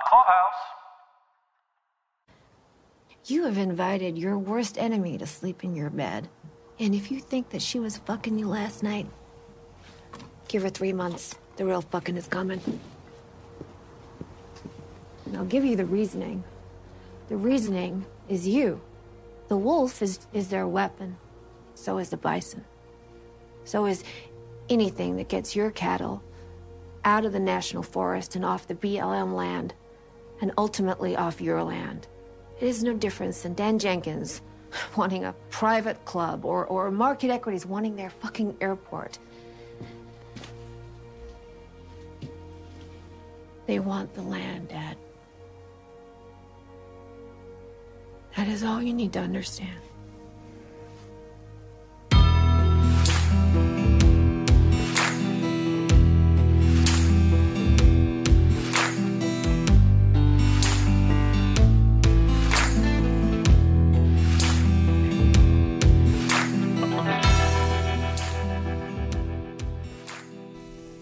Clubhouse. You have invited your worst enemy to sleep in your bed. And if you think that she was fucking you last night, give her 3 months. The real fucking is coming. And I'll give you the reasoning. The reasoning is you. The wolf is their weapon. So is the bison. So is anything that gets your cattle out of the national forest and off the BLM land, and ultimately off your land. It is no difference than Dan Jenkins wanting a private club or Market Equities wanting their fucking airport. They want the land, Dad. That is all you need to understand.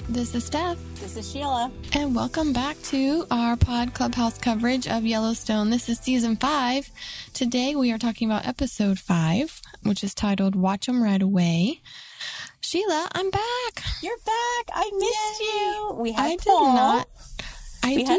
This is Steph. This is Sheila. And welcome back to our Clubhouse coverage of Yellowstone. This is season 5. Today we are talking about episode 5, which is titled Watch 'Em Right Away. Sheila, I'm back. You're back. I missed you. We had I Paul. did not.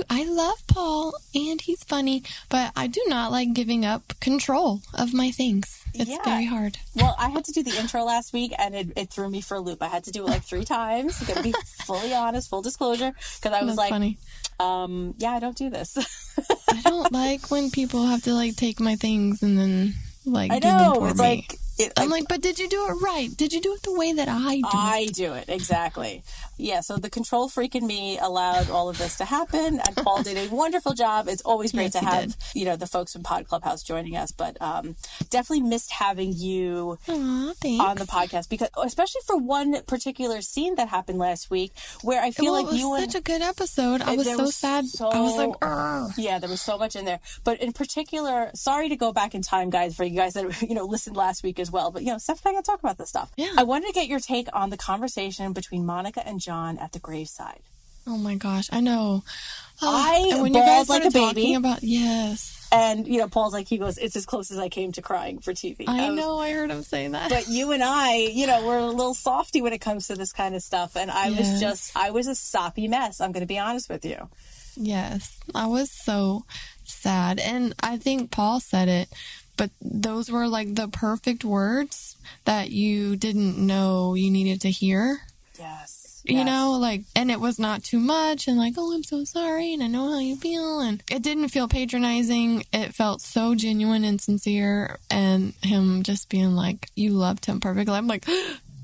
I love Paul, and he's funny, but I do not like giving up control of my things. It's very hard. Well, I had to do the intro last week, and it threw me for a loop. I had to do it like 3 times. I'm going to be fully honest, full disclosure, because I was funny. I don't do this. I don't like when people have to like take my things and then like I give them know. for It's me. like I'm like, but did you do it right? Did you do it the way that I do it? I do it, exactly. Yeah, so the control freak in me allowed all of this to happen, and Paul did a wonderful job. It's always great to have, the folks from Clubhouse joining us, but definitely missed having you on the podcast, because especially for one particular scene that happened last week, where I feel like you and... It was such a good episode. I was so sad. I was like, Argh. Yeah, there was so much in there. But in particular, sorry to go back in time, guys, for you guys that, listened last week as well. But, Steph and I got to talk about this stuff. Yeah. I wanted to get your take on the conversation between Monica and John at the graveside. Oh my gosh, I know. I bawled like a baby. Yes. And, Paul's like, he goes, it's as close as I came to crying for TV. I know, I heard him say that. But you and I, we're a little softy when it comes to this kind of stuff. And I was a soppy mess. I'm going to be honest with you. Yes, I was so sad. And I think Paul said it, but those were like the perfect words that you didn't know you needed to hear. Yes. And it was not too much, and like, oh, I'm so sorry, and I know how you feel, and it didn't feel patronizing. It felt so genuine and sincere, and him just being like, you loved him perfectly. I'm like,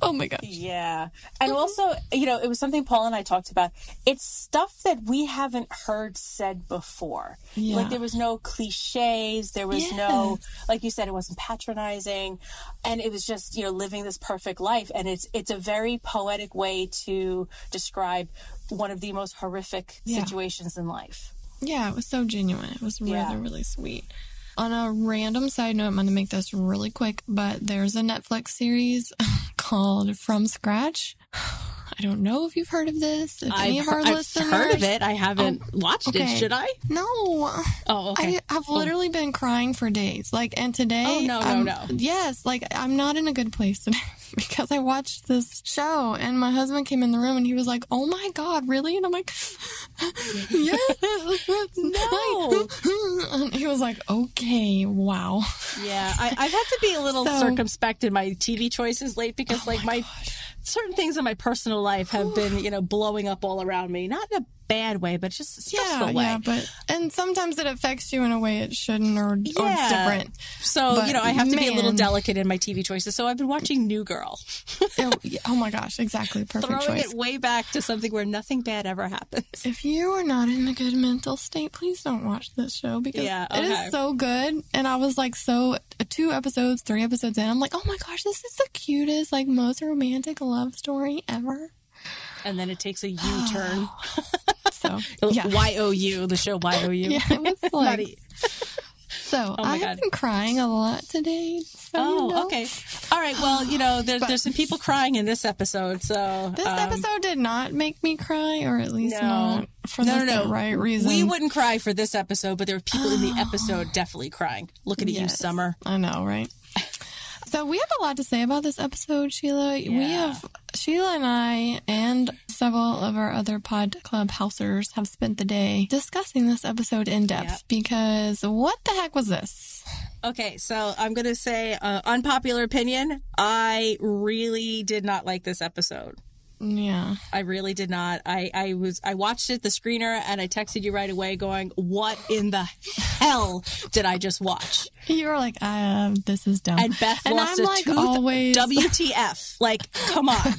oh my gosh. Yeah. And also, it was something Paul and I talked about. It's stuff that we haven't heard said before. Yeah. Like, there was no cliches. There was no, like you said, it wasn't patronizing. And it was just, living this perfect life. And it's a very poetic way to describe one of the most horrific situations in life. Yeah, it was so genuine. It was really, really sweet. On a random side note, I'm going to make this really quick, but there's a Netflix series called From Scratch. I don't know if you've heard of this. If any of our listeners... I've heard of it. I haven't watched it. Should I? No. Oh, okay. I've literally been crying for days. And today... Oh, no. Yes, I'm not in a good place today because I watched this show and my husband came in the room and he was like, oh my God, really? And I'm like, yes, that's no. And he was like, okay, wow. Yeah, I've had to be a little circumspect in my TV choices late because certain things in my personal life have been, blowing up all around me. Not in a bad way, but just a stressful way. Yeah, and sometimes it affects you in a way it shouldn't or it's different. So, I have to be a little delicate in my TV choices. So I've been watching New Girl. Oh my gosh, exactly. Perfect Throwing choice. it way back to something where nothing bad ever happens. If you are not in a good mental state, please don't watch this show because it is so good. And I was like, 2 episodes, 3 episodes in, I'm like, oh my goch, this is the cutest, most romantic love story ever. And then it takes a U-turn. So, Y-O-U, the show Y-O-U. Yeah, it was like... So I have been crying a lot today. So okay. All right. Well, there's some people crying in this episode. So this episode did not make me cry, or at least not for the right reason. We wouldn't cry for this episode, but there were people in the episode definitely crying. Looking at you, Summer. I know, right? So we have a lot to say about this episode, Sheila. Yeah. We have, Sheila and I and several of our other Pod Club housers have spent the day discussing this episode in depth because what the heck was this? Okay, so I'm going to say unpopular opinion. I really did not like this episode. Yeah. I really did not. I watched it, the screener, and I texted you right away going, what in the hell did I just watch? You were like, this is dumb. And Beth lost a tooth. Always... WTF. Like, come on.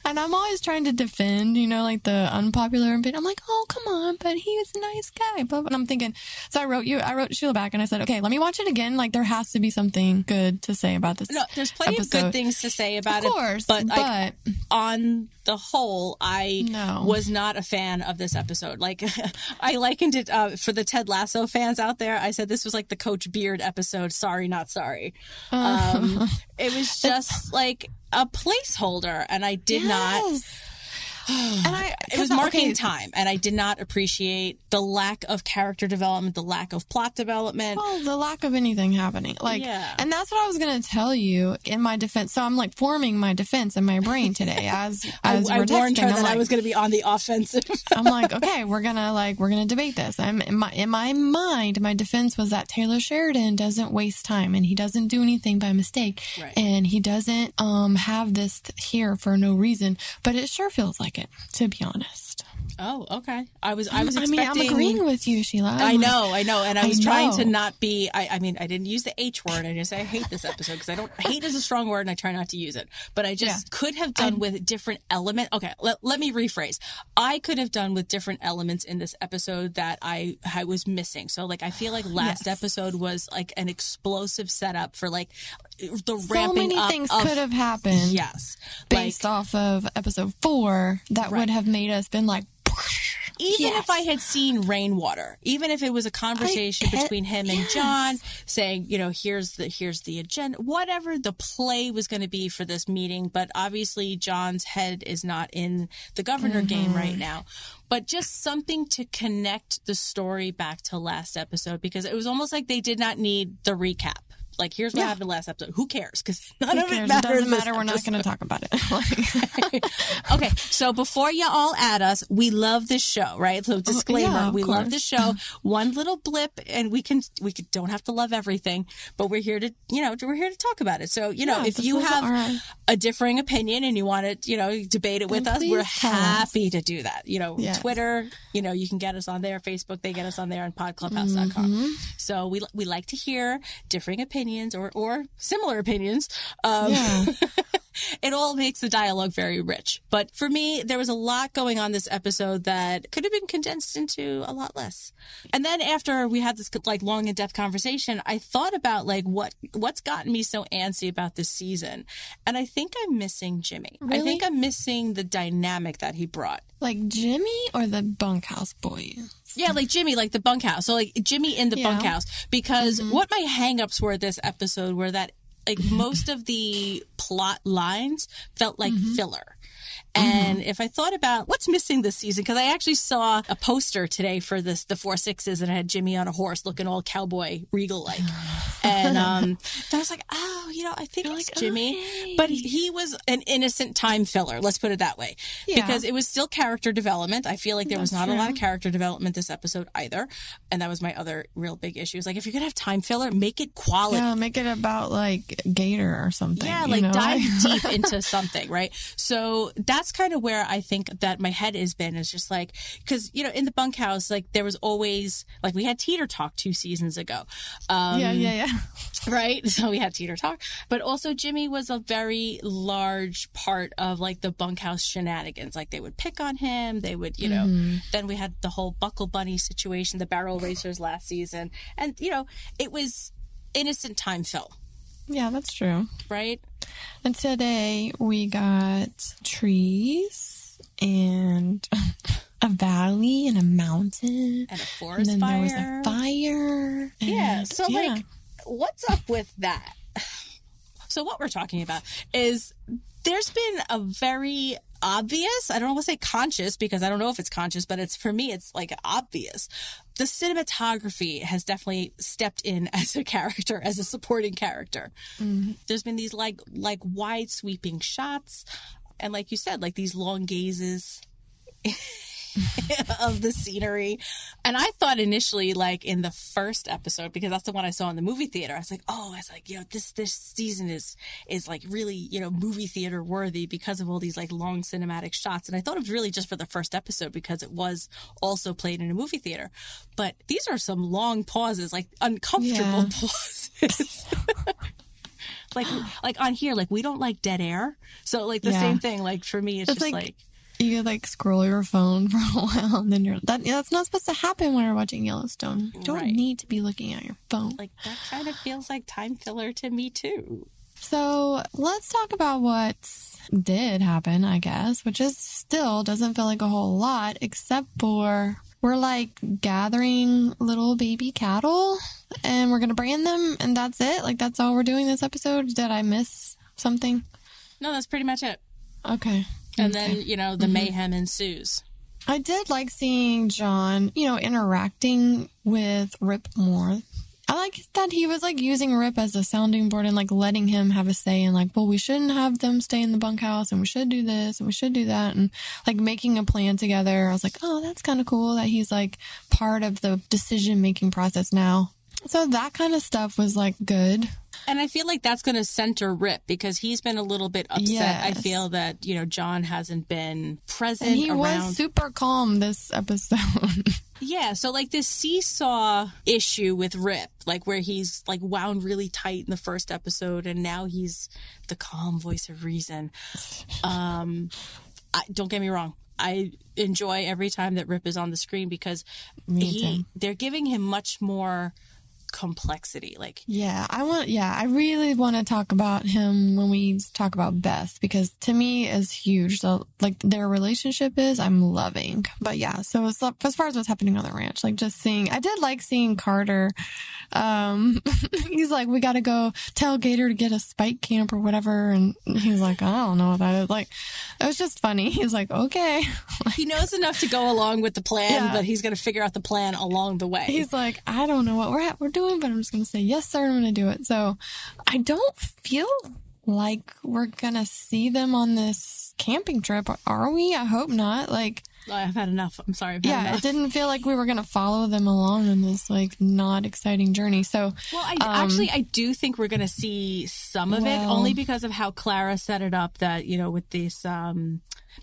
And I'm always trying to defend, the unpopular opinion. I'm like, oh, come on, but he was a nice guy. And I'm thinking, so I wrote Sheila back and I said, okay, let me watch it again. Like, there has to be something good to say about this. No, there's plenty of good things to say about it. Of course, but on the whole, I was not a fan of this episode. Like, I likened it for the Ted Lasso fans out there. I said this was like the Coach Beard episode. Sorry, not sorry. It was just like a placeholder, and I did not. And it was marking time, and I did not appreciate the lack of character development, the lack of plot development. Well, the lack of anything happening. And that's what I was going to tell you in my defense. So I'm like forming my defense in my brain today as I we're texting. warned her that I was going to be on the offensive. I'm like, okay, we're gonna debate this. In my mind, my defense was that Taylor Sheridan doesn't waste time, and he doesn't do anything by mistake, and he doesn't have this here for no reason. But it sure feels like it, to be honest. Oh, okay. I was expecting... I'm agreeing with you, Sheila. I know. And I was trying to not be... I didn't use the H word. I just say I hate this episode because hate is a strong word and I try not to use it. But I just could have done with different elements. Okay, let me rephrase. I could have done with different elements in this episode that I was missing. So, like, I feel like last episode was like an explosive setup for like the ramping up. So many things could have happened. Yes. Based off of episode 4 that would have made us been like... Even if I had seen rainwater, even if it was a conversation between him and John saying, here's the agenda, whatever the play was going to be for this meeting. But obviously John's head is not in the governor game right now. But just something to connect the story back to last episode, because it was almost like they did not need the recap. Like, here's what happened last episode. Who cares? Because none of it matters. It doesn't matter. We're not going to talk about it. Okay, so before you all add us, we love this show, right? So disclaimer, we love this show. One little blip, and we don't have to love everything, but we're here to, we're here to talk about it. So, if you have a differing opinion and you want to, debate it with us, we're happy to do that. Twitter, you can get us on there. Facebook, they get us on there on podclubhouse.com. So we like to hear differing opinions or similar opinions. It all makes the dialogue very rich. But for me, there was a lot going on this episode that could have been condensed into a lot less. And then after we had this like long in-depth conversation, I thought about like what's gotten me so antsy about this season. And I think I'm missing Jimmy. Really? I think I'm missing the dynamic that he brought. Like Jimmy or the bunkhouse boys? Yeah, like Jimmy, like the bunkhouse. So like Jimmy in the bunkhouse. Because what my hangups were this episode were that like most of the plot lines felt like filler. And if I thought about what's missing this season, because I actually saw a poster today for the 4-6s and it had Jimmy on a horse looking all cowboy regal like. And I was like, I think it's Jimmy. Hey. But he was an innocent time filler. Let's put it that way. Yeah. Because it was still character development. I feel like there was not a lot of character development this episode either. And that was my other real big issue. Is like, if you're going to have time filler, make it quality. Yeah, make it about like Gator or something. Yeah, like dive deep into something, right? So that's kind of where I think that my head has been, is just like, because, in the bunkhouse, like there was always, like we had Teeter Talk 2 seasons ago. Yeah. Right? So we had Teeter Talk. But also Jimmy was a very large part of like the bunkhouse shenanigans. Like they would pick on him. They would, then we had the whole Buckle Bunny situation, the barrel racers last season. And, it was innocent time fill. Yeah, that's true. Right? And today we got trees and a valley and a mountain. And a forest and then fire. There was a fire. Yeah. So, like, what's up with that? So what we're talking about is there's been a very obvious, I don't want to say conscious because I don't know if it's conscious, but it's, for me, it's like obvious. The cinematography has definitely stepped in as a character, as a supporting character. Mm-hmm. There's been these like wide sweeping shots. And like you said, like these long gazes of the scenery. And I thought initially, like in the first episode, because that's the one I saw in the movie theater, I was like, you know, this season is like really, you know, movie theater worthy because of all these like long cinematic shots. And I thought it was really just for the first episode because it was also played in a movie theater. But these are some long pauses, like uncomfortable pauses. like on here, like we don't like dead air. So like the same thing, like for me, it's just like you like scroll your phone for a while and then that's not supposed to happen when you're watching Yellowstone. You don't need to be looking at your phone. Like that kind of feels like time filler to me too. So let's talk about what did happen, I guess, which is still doesn't feel like a whole lot, except for we're like gathering little baby cattle and we're going to brand them and that's it. Like that's all we're doing this episode. Did I miss something? No, that's pretty much it. Okay. And then, you know, the mayhem ensues. I did like seeing John, you know, interacting with Rip more. I like that he was like using Rip as a sounding board and like letting him have a say in like, well, we shouldn't have them stay in the bunkhouse and we should do this and we should do that and like making a plan together. I was like, oh, that's kind of cool that he's like part of the decision-making process now. So that kind of stuff was like good. And I feel like that's going to center Rip because he's been a little bit upset. Yes. I feel that, you know, John hasn't been present and he around. Was super calm this episode. Yeah, so like this seesaw issue with Rip, like where he's like wound really tight in the first episode and now he's the calm voice of reason. Don't get me wrong. I enjoy every time that Rip is on the screen because they're giving him much more complexity. Like I really want to talk about him when we talk about Beth because to me is huge. So like their relationship is I'm loving. But yeah, so as far as what's happening on the ranch, like just I did like seeing Carter. He's like, we got to go tell Gator to get a spike camp or whatever, and he's like, I don't know what that is. Like it was just funny. He's like, okay. He knows enough to go along with the plan, but he's going to figure out the plan along the way. He's like, I don't know what we're doing, but I'm just going to say, yes, sir, I'm going to do it. So I don't feel like we're going to see them on this camping trip. Are we? I hope not. Like, I've had enough. I'm sorry. It didn't feel like we were going to follow them along in this like not exciting journey. So, well, I do think we're going to see some of it only because of how Clara set it up that, you know, with this,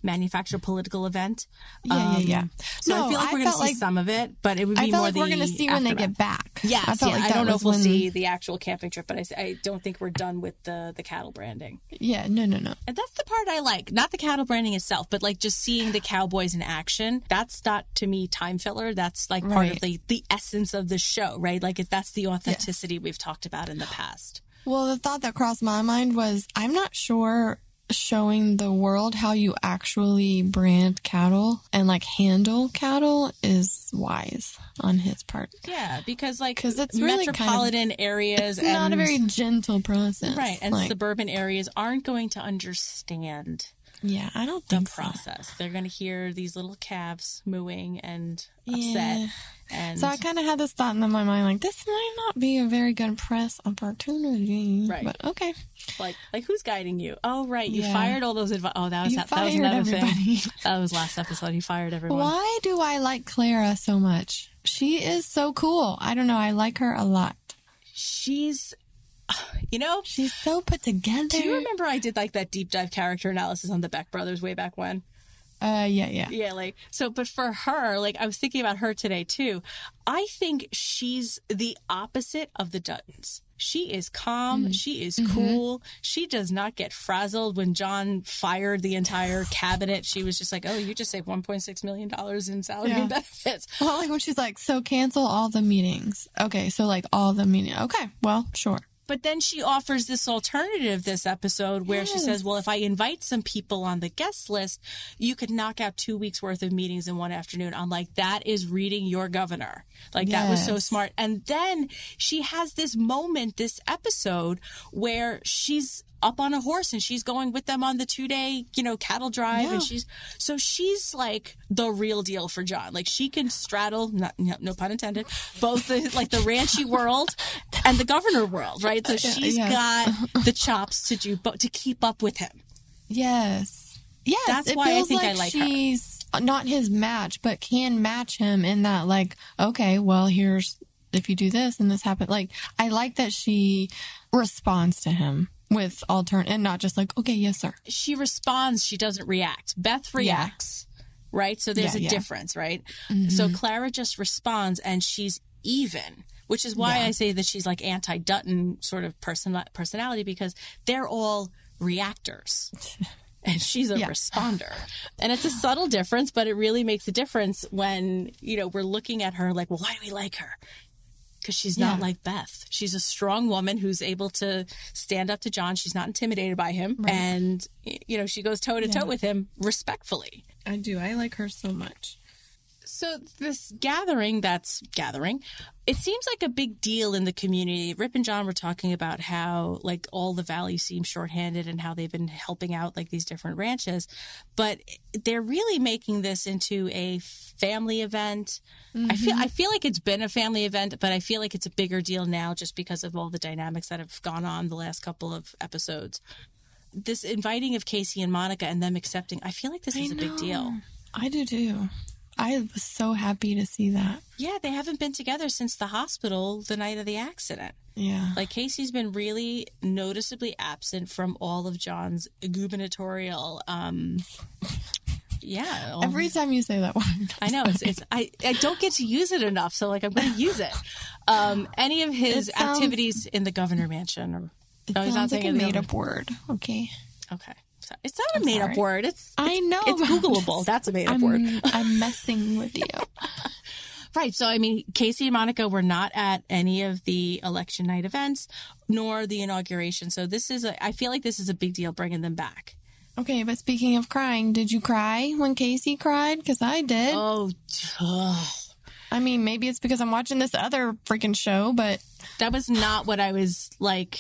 manufacture political event. Yeah. So I feel like we're going to see some of it, but it would be more like we're going to see when they get back. Yes, I don't know if we'll see the actual camping trip, but I don't think we're done with the cattle branding. Yeah, no. And that's the part I like. Not the cattle branding itself, but like just seeing the cowboys in action. That's not, to me, time filler. That's like part of the essence of the show, right? Like that's the authenticity we've talked about in the past. Well, the thought that crossed my mind was, I'm not sure showing the world how you actually brand cattle and like handle cattle is wise on his part. Yeah, because it's really metropolitan areas, it's not a very gentle process, right? And like, suburban areas aren't going to understand. Yeah, I don't think the process. They're going to hear these little calves mooing and upset. And so I kind of had this thought in my mind, like, this might not be a very good press opportunity. Right. But okay. Like who's guiding you? Oh, right. You fired all those that was another everybody. thing. That was last episode. He fired everyone. Why do I like Clara so much? She is so cool. I don't know. I like her a lot. She's... You know, she's so put together. Do you remember I did like that deep dive character analysis on the Beck brothers way back when? Yeah. Like, so, but for her, like, I was thinking about her today too. I think she's the opposite of the Duttons. She is calm. Mm-hmm. She is cool. She does not get frazzled. When John fired the entire cabinet, she was just like, oh, you just saved $1.6 million in salary and benefits. Well, like when she's like, so cancel all the meetings. Okay. So like all the meetings. Okay. Well, sure. But then she offers this alternative this episode where she says, well, if I invite some people on the guest list, you could knock out 2 weeks worth of meetings in one afternoon. I'm like, that is reading your governor. Like, that was so smart. And then she has this moment, this episode, where she's up on a horse and she's going with them on the 2-day, cattle drive. And she's like the real deal for John. Like, she can straddle, no pun intended, both the ranchy world and the governor world, right? So she's got the chops to keep up with him. Yes. Yes. That's why I think I like her. She's not his match, but can match him in that, like, okay, well, here's, if you do this and this happens. Like, I like that she responds to him with and not just like, okay, yes, sir. She responds. She doesn't react. Beth reacts, right? So there's a difference, right? Mm-hmm. So Clara just responds, and she's even, which is why I say that she's like anti-Dutton sort of personality, because they're all reactors. And she's a responder. And it's a subtle difference, but it really makes a difference when, we're looking at her like, well, why do we like her? Because she's not like Beth. She's a strong woman who's able to stand up to John. She's not intimidated by him. Right. And, she goes toe-to-toe with him respectfully. I do. I like her so much. So this gathering, it seems like a big deal in the community. Rip and John were talking about how, like, all the valley seems shorthanded and how they've been helping out, like, these different ranches. But they're really making this into a family event. Mm-hmm. I feel like it's been a family event, but I feel like it's a bigger deal now just because of all the dynamics that have gone on the last couple of episodes. This inviting of Casey and Monica and them accepting, I feel like this is a big deal. I do too. I was so happy to see that. Yeah, they haven't been together since the hospital the night of the accident. Yeah. Like, Casey's been really noticeably absent from all of John's gubernatorial, Every time you say that word. I know. I don't get to use it enough, so, like, I'm going to use it. Any of his activities in the governor mansion. Or, it sounds like a made-up word. Okay. It's not a made-up word. I know. It's Googleable. That's a made-up word. I'm messing with you. Right. So, I mean, Casey and Monica were not at any of the election night events, nor the inauguration. So I feel like this is a big deal bringing them back. Okay, but speaking of crying, did you cry when Casey cried? Because I did. Oh, I mean, maybe it's because I'm watching this other freaking show, but... That was not what I was, like...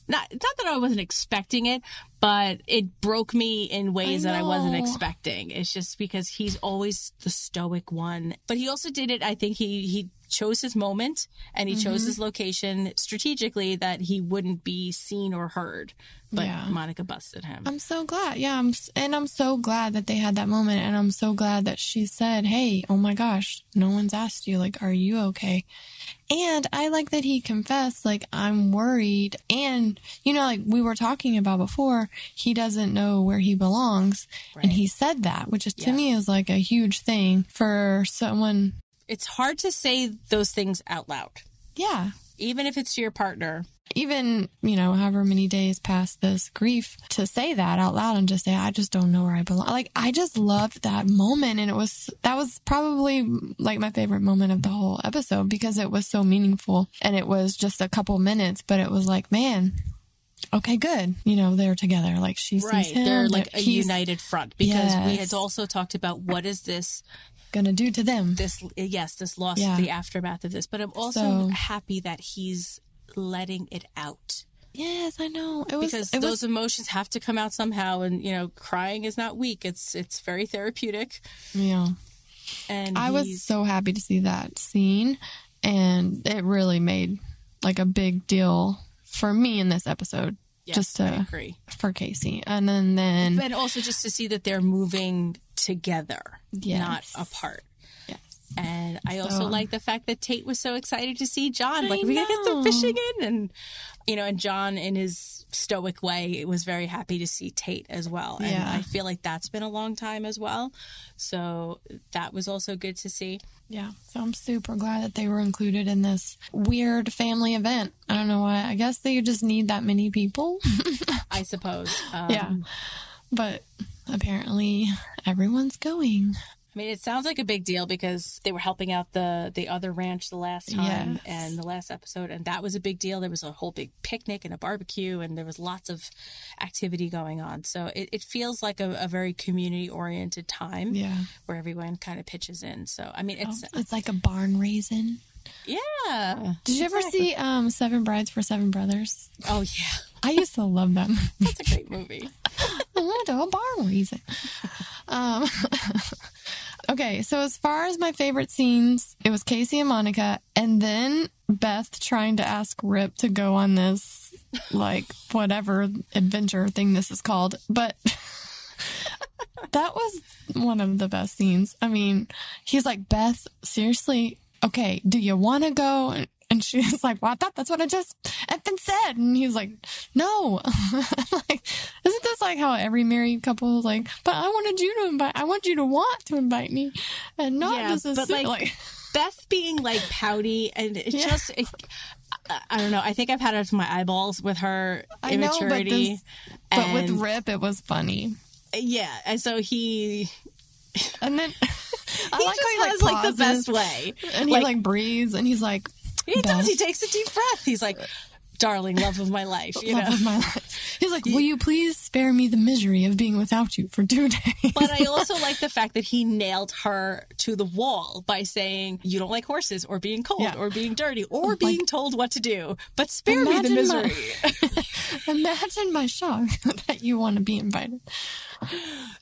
Not that I wasn't expecting it, but it broke me in ways that I wasn't expecting. It's just because he's always the stoic one. But he also did it, I think he chose his moment, and he chose his location strategically that he wouldn't be seen or heard. But Monica busted him. I'm so glad. Yeah, I'm so glad that they had that moment, and I'm so glad that she said, hey, oh my gosh, no one's asked you, like, are you okay? And I like that he confessed, like, I'm worried. And, like we were talking about before, he doesn't know where he belongs. Right. And he said that, which is, to me, is like a huge thing for someone. It's hard to say those things out loud. Yeah. Even if it's to your partner. Even, however many days past this grief, to say that out loud and just say, I just don't know where I belong. Like, I just loved that moment. And that was probably like my favorite moment of the whole episode, because it was so meaningful, and it was just a couple minutes, but it was like, man, okay, good. They're together. Like, she sees him. They're like a united front, because we had also talked about what is this going to do to them? This loss, the aftermath of this. But I'm also happy that he's letting it out. Yes, I know. Because those emotions have to come out somehow, and crying is not weak. It's very therapeutic. Yeah. And I was so happy to see that scene, and it really made like a big deal for me in this episode. Yes, I agree. For Casey. And then but also just to see that they're moving together, not apart. And I also like the fact that Tate was so excited to see John. Like, we gotta get some fishing in. And, and John, in his stoic way, was very happy to see Tate as well. And I feel like that's been a long time as well. So that was also good to see. Yeah. So I'm super glad that they were included in this weird family event. I don't know why. I guess they just need that many people. I suppose. Yeah. But apparently everyone's going. I mean, it sounds like a big deal because they were helping out the other ranch the last time and the last episode, and that was a big deal. There was a whole big picnic and a barbecue, and there was lots of activity going on. So it feels like a very community-oriented time where everyone kind of pitches in. So, I mean, it's like a barn raising. Yeah. Did you ever see Seven Brides for Seven Brothers? Oh, yeah. I used to love them. That's a great movie. I went to a barn raising. Okay, so as far as my favorite scenes, it was Casey and Monica, and then Beth trying to ask Rip to go on this, like, whatever adventure thing this is called. But that was one of the best scenes. I mean, he's like, Beth, seriously, okay, do you want to go? And she's like, well, I thought that's what I just effing said. And he's like, no. Like, isn't this like how every married couple is like, but I want you to want to invite me. And not just a like Beth being like pouty and it just, I don't know. I think I've had it to my eyeballs with her immaturity. But with Rip, it was funny. Yeah. And so and then I like how he has like the best way. And he like breathes and he's like, he does. He takes a deep breath. He's like, darling, love of my life. Love of my life. He's like, will you please spare me the misery of being without you for 2 days? But I also like the fact that he nailed her to the wall by saying, you don't like horses or being cold or being dirty or being told what to do, but spare me the misery. Imagine my shock that you want to be invited.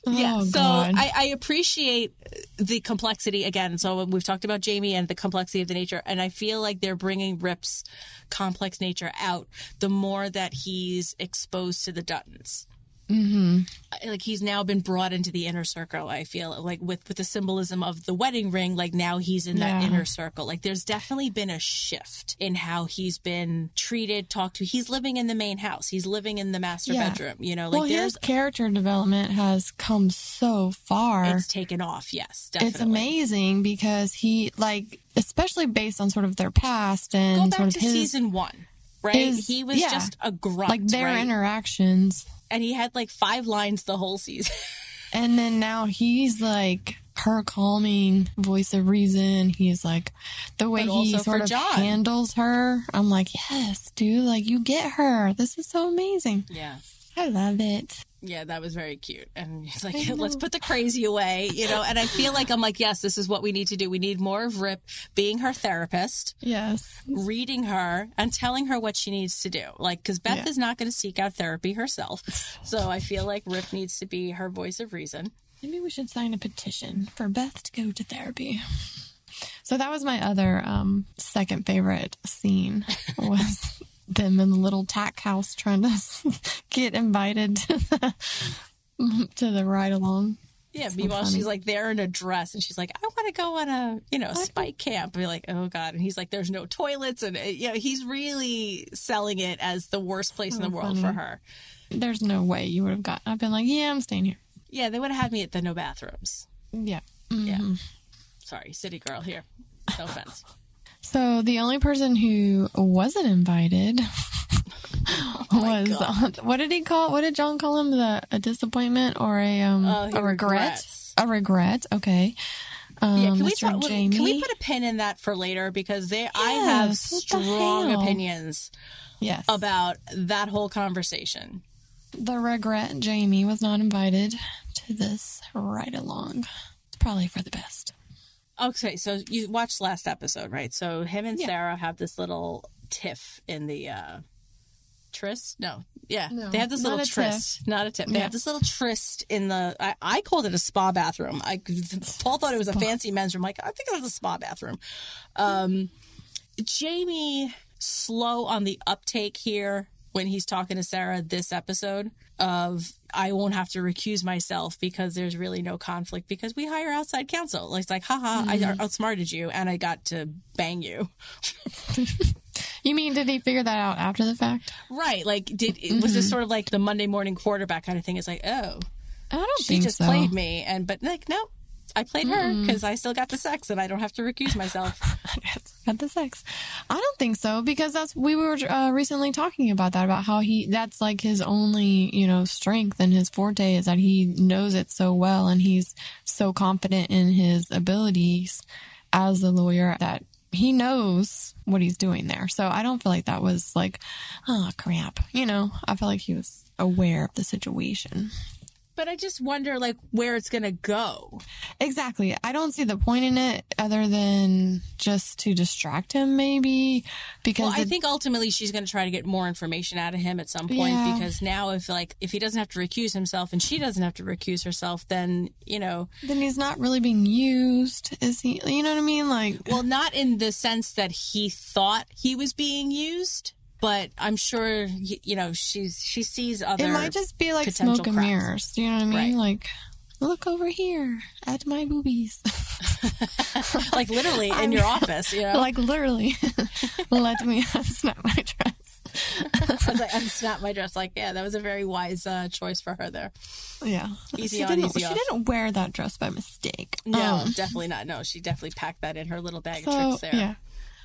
Yeah, so I appreciate the complexity again. So we've talked about Jamie and the complexity of the nature, and I feel like they're bringing Rip's complex nature out the more that he's exposed to the Duttons. Mm-hmm. Like he's now been brought into the inner circle. I feel like with the symbolism of the wedding ring, like now he's in that inner circle. Like there's definitely been a shift in how he's been treated, talked to. He's living in the main house. He's living in the master bedroom. You know, like his character development has come so far. It's taken off. Yes, definitely. It's amazing because he especially based on sort of their past and go back sort of to his season 1, right? He was just a grunt, like their interactions. And he had like 5 lines the whole season. And then now he's like her calming voice of reason. He's like the way he sort of handles her. I'm like, yes, dude, like you get her. This is so amazing. Yeah. I love it. Yeah, that was very cute. And he's like, let's put the crazy away, you know. And I feel like I'm like, yes, this is what we need to do. We need more of Rip being her therapist. Yes. Reading her and telling her what she needs to do. Like, because Beth is not going to seek out therapy herself. So I feel like Rip needs to be her voice of reason. Maybe we should sign a petition for Beth to go to therapy. So that was my other second favorite scene was them in the little tack house trying to get invited to the ride along. Yeah, meanwhile she's like there in a dress and she's like, I want to go on a spike camp. And be like, oh God. And he's like, there's no toilets. And he's really selling it as the worst place in the world for her. There's no way you would have gotten. I've been like, yeah, I'm staying here. Yeah, they would have had me at the no bathrooms. Yeah. Mm-hmm. Yeah. Sorry, city girl here. No offense. So the only person who wasn't invited was what did John call him? A disappointment or a regret? A regret. Okay. Can we put a pin in that for later because I have strong opinions. Yes. About that whole conversation. The regret Jamie was not invited to this ride along. It's probably for the best. Okay, so you watched last episode, right? So him and Sarah have this little tiff in the tryst? No. Yeah. No, they have this little tryst. Not a tiff. They have this little tryst in the... I called it a spa bathroom. Paul thought it was a fancy men's room. Like, I think it was a spa bathroom. Jamie, slow on the uptake here when he's talking to Sarah this episode of... I won't have to recuse myself because there's really no conflict because we hire outside counsel. It's like, haha, I outsmarted you and I got to bang you. You mean, did he figure that out after the fact? Right. Like, was this sort of like the Monday morning quarterback kind of thing? It's like, oh, I don't she think just so. played me. But like, no, I played her because I still got the sex and I don't have to recuse myself. Got the sex. I don't think so, because we were recently talking about that, about how that's like his only, strength, and his forte is that he knows it so well, and he's so confident in his abilities as a lawyer that he knows what he's doing there. So I don't feel like that was like, oh crap. I feel like he was aware of the situation. But I just wonder, like, where it's going to go. Exactly. I don't see the point in it other than just to distract him, maybe. Because I think ultimately she's going to try to get more information out of him at some point. Yeah. Because now if he doesn't have to recuse himself and she doesn't have to recuse herself, then, Then he's not really being used, is he? You know what I mean? Like, well, not in the sense that he thought he was being used. But I'm sure, she sees other. It might just be like smoke and mirrors. Do you know what I mean? Right. Like, look over here at my boobies. Like literally in your office, Like literally. Let me unsnap my dress. I was like, unsnap my dress. Like, yeah, that was a very wise choice for her there. Yeah. Easy on, easy off. She didn't wear that dress by mistake. No, definitely not. No, she definitely packed that in her little bag of tricks there. Yeah.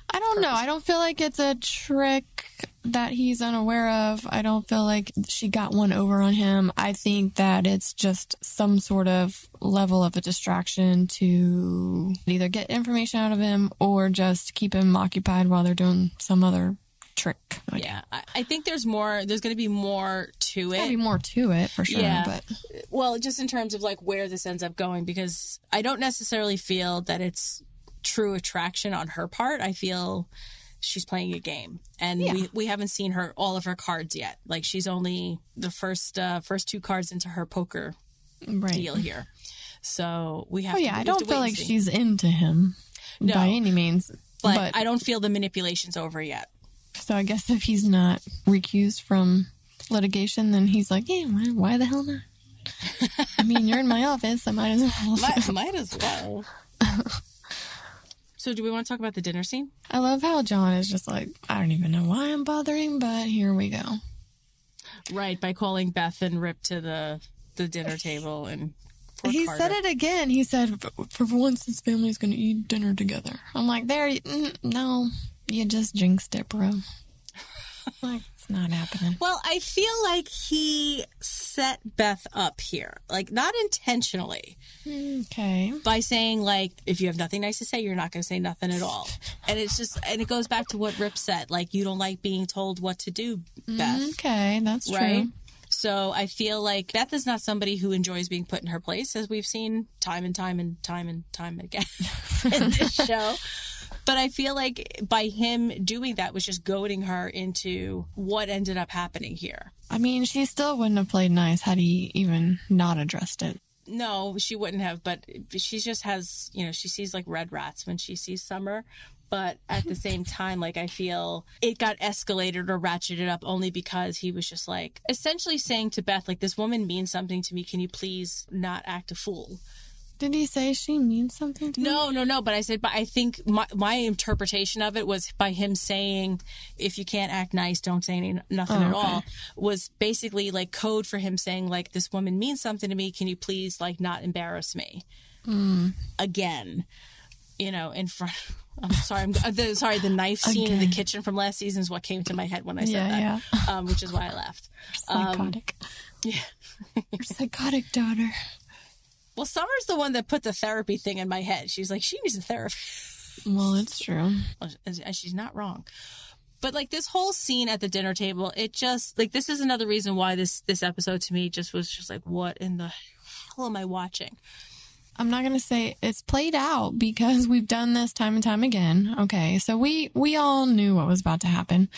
I don't know. I don't feel like it's a trick that he's unaware of. I don't feel like she got one over on him. I think that it's just some sort of level of a distraction to either get information out of him or just keep him occupied while they're doing some other trick. Yeah. I think there's going to be more to it. There's got to be more to it for sure. Yeah. But well, just in terms of like where this ends up going, because I don't necessarily feel that it's true attraction on her part. I feel she's playing a game, and we haven't seen all of her cards yet. Like, she's only the first two cards into her poker deal here, so we have. I don't feel like she's into him by any means, but I don't feel the manipulation's over yet. So I guess if he's not recused from litigation, then he's like, yeah, why the hell not? I mean, you're in my office, I might as well. Might as well. So do we want to talk about the dinner scene? I love how John is just like, I don't even know why I'm bothering, but here we go. Right, by calling Beth and Rip to the dinner table. And he said it again. He said, for once his family's going to eat dinner together. I'm like, no, you just jinxed it, bro. Like, it's not happening. Well, I feel like he set Beth up here. Like, not intentionally. Okay. By saying, like, if you have nothing nice to say, you're not going to say nothing at all. And it's just, and it goes back to what Rip said. Like, you don't like being told what to do, Beth. Okay, that's right? true. So I feel like Beth is not somebody who enjoys being put in her place, as we've seen time and time again in this show. But I feel like by him doing that was just goading her into what ended up happening here. I mean, she still wouldn't have played nice had he even not addressed it. No, she wouldn't have. But she just has, she sees like red rats when she sees Summer. But at the same time, like, I feel it got escalated or ratcheted up only because he was just like essentially saying to Beth, like, this woman means something to me. Can you please not act a fool? Did he say she means something to me? No. But I think my interpretation of it was by him saying, if you can't act nice, don't say nothing at all, was basically like code for him saying, like, this woman means something to me. Can you please, like, not embarrass me again? In front. I'm sorry. The knife scene in the kitchen from last season is what came to my head when I said that. Yeah. Which is why I laughed. Psychotic. Yeah. Your psychotic daughter. Well, Summer's the one that put the therapy thing in my head. She's like, she needs a therapy. Well, it's true. And she's not wrong. But, like, this whole scene at the dinner table, it just, like, this is another reason why this episode to me just was just like, what in the hell am I watching? I'm not going to say it's played out because we've done this time and time again. Okay, so we all knew what was about to happen.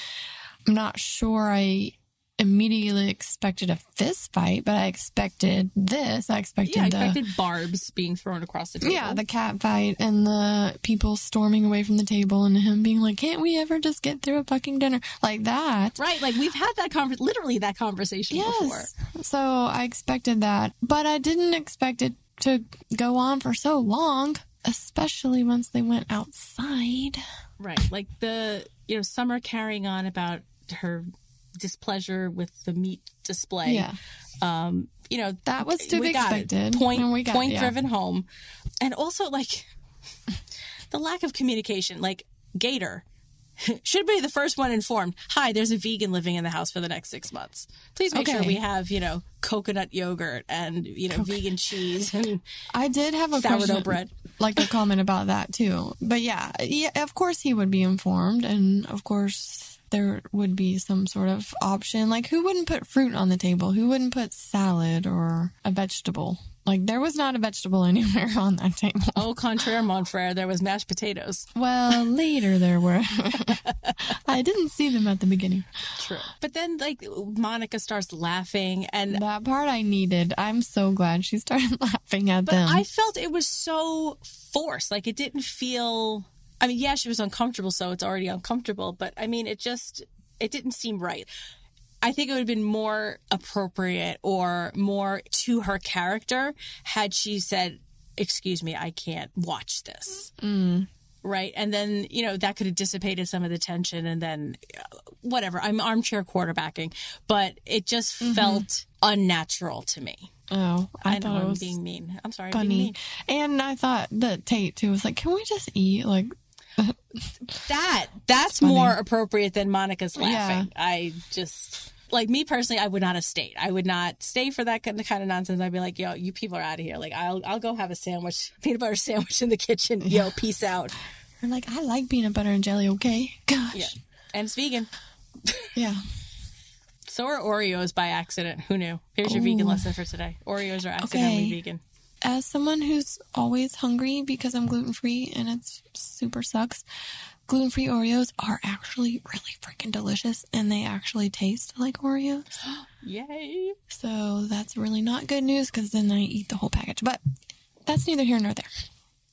I'm not sure I immediately expected a fist fight, but I expected this. I expected barbs being thrown across the table. Yeah, the cat fight and the people storming away from the table and him being like, can't we ever just get through a fucking dinner? Like that. Right, like we've had that literally that conversation before. So I expected that, but I didn't expect it to go on for so long, especially once they went outside. Right, like the, Summer carrying on about her displeasure with the meat display. Yeah. That was to be expected. Point driven home. And also, like, the lack of communication. Like, Gator should be the first one informed. Hi, there's a vegan living in the house for the next 6 months. Please make sure we have, coconut yogurt and, vegan cheese. And I did have a sourdough bread. Like a comment about that too. But yeah, of course he would be informed. And of course there would be some sort of option. Like, who wouldn't put fruit on the table? Who wouldn't put salad or a vegetable? Like, there was not a vegetable anywhere on that table. Au contraire, mon frere, there was mashed potatoes. Well, later there were. I didn't see them at the beginning. True. But then, like, Monica starts laughing, and that part I needed. I'm so glad she started laughing at them. But I felt it was so forced. Like, it didn't feel... I mean, yeah, she was uncomfortable, so it's already uncomfortable. But, I mean, it didn't seem right. I think it would have been more appropriate or more to her character had she said, excuse me, I can't watch this. Right? And then, that could have dissipated some of the tension, and then whatever. I'm armchair quarterbacking, but it just felt unnatural to me. Oh, I thought it was being mean. I'm sorry. Funny. Being mean. And I thought that Tate too was like, can we just eat? Like, that's more appropriate than Monica's laughing. Yeah. I just, like, me personally, I would not have stayed. I would not stay for that kind of nonsense. I'd be like, yo, you people are out of here. Like, I'll go have a sandwich, peanut butter sandwich in the kitchen. Yo, peace out. I'm like, I like peanut butter and jelly. Okay, gosh. Yeah, and it's vegan. Yeah. So are Oreos by accident. Who knew? Here's your vegan lesson for today. Oreos are accidentally vegan. As someone who's always hungry because I'm gluten-free and it super sucks, gluten-free Oreos are actually really freaking delicious, and they actually taste like Oreos. Yay. So that's really not good news, because then I eat the whole package. But that's neither here nor there.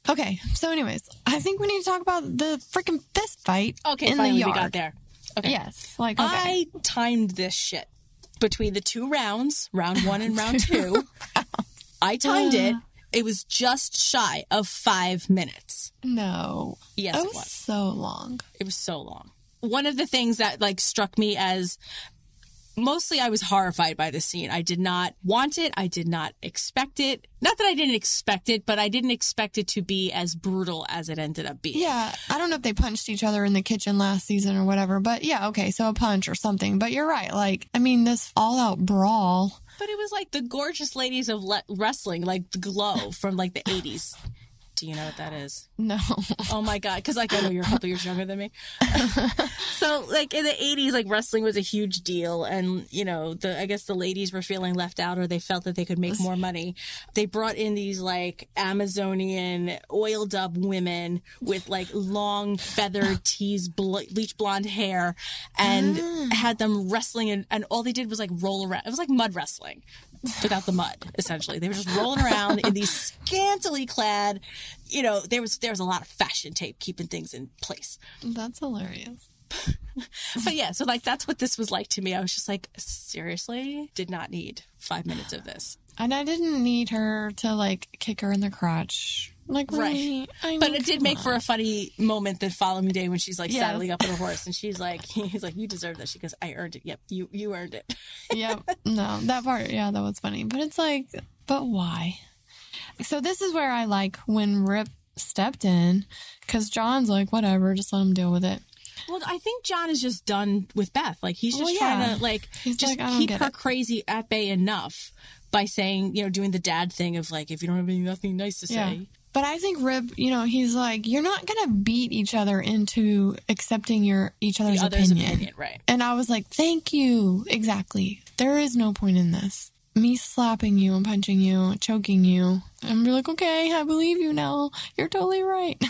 Okay, so anyways, I think we need to talk about the freaking fist fight in the yard. We got there. Okay. Yes. I timed this shit between the 2 rounds, round 1 and round 2. I timed it. It was just shy of 5 minutes. No. Yes, it was. So long. It was so long. One of the things that, like, struck me as... Mostly I was horrified by the scene. I did not want it. I did not expect it. Not that I didn't expect it, but I didn't expect it to be as brutal as it ended up being. Yeah. I don't know if they punched each other in the kitchen last season or whatever, but yeah, okay, so a punch or something. But you're right. Like, I mean, this all-out brawl. But it was like the gorgeous ladies of wrestling, like the Glow from, like, the 80s. Do you know what that is? No. Oh my God. Because, like, I know you're a couple years younger than me. So, like, in the 80s, like, wrestling was a huge deal. And, I guess the ladies were feeling left out, or they felt that they could make more money. They brought in these, like, Amazonian oiled up women with, like, long feathered teased bleach blonde hair, and had them wrestling. And all they did was, like, roll around. It was like mud wrestling without the mud, essentially. They were just rolling around in these scantily clad, there was a lot of fashion tape keeping things in place. That's hilarious. But yeah, so, like, that's what this was like to me. I was just like, seriously? Did not need 5 minutes of this. And I didn't need her to, like, kick her in the crotch. Like, really? Right. But it did make for a funny moment the following day when she's, like, saddling up on a horse, and he's like, you deserve that. She goes, I earned it. Yep, you earned it. Yep. No, that part, yeah, that was funny. But it's like, but why? So this is where I like when Rip stepped in, because John's like, whatever, just let him deal with it. Well, I think John is just done with Beth. Like, he's just trying to, like, just keep her crazy at bay enough by saying, doing the dad thing of, like, if you don't have nothing nice to say. Yeah. But I think Rip, he's like, you're not going to beat each other into accepting each other's opinion. Right. And I was like, thank you. Exactly. There is no point in this. Me slapping you and punching you and choking you. And be like, okay, I believe you now. You're totally right.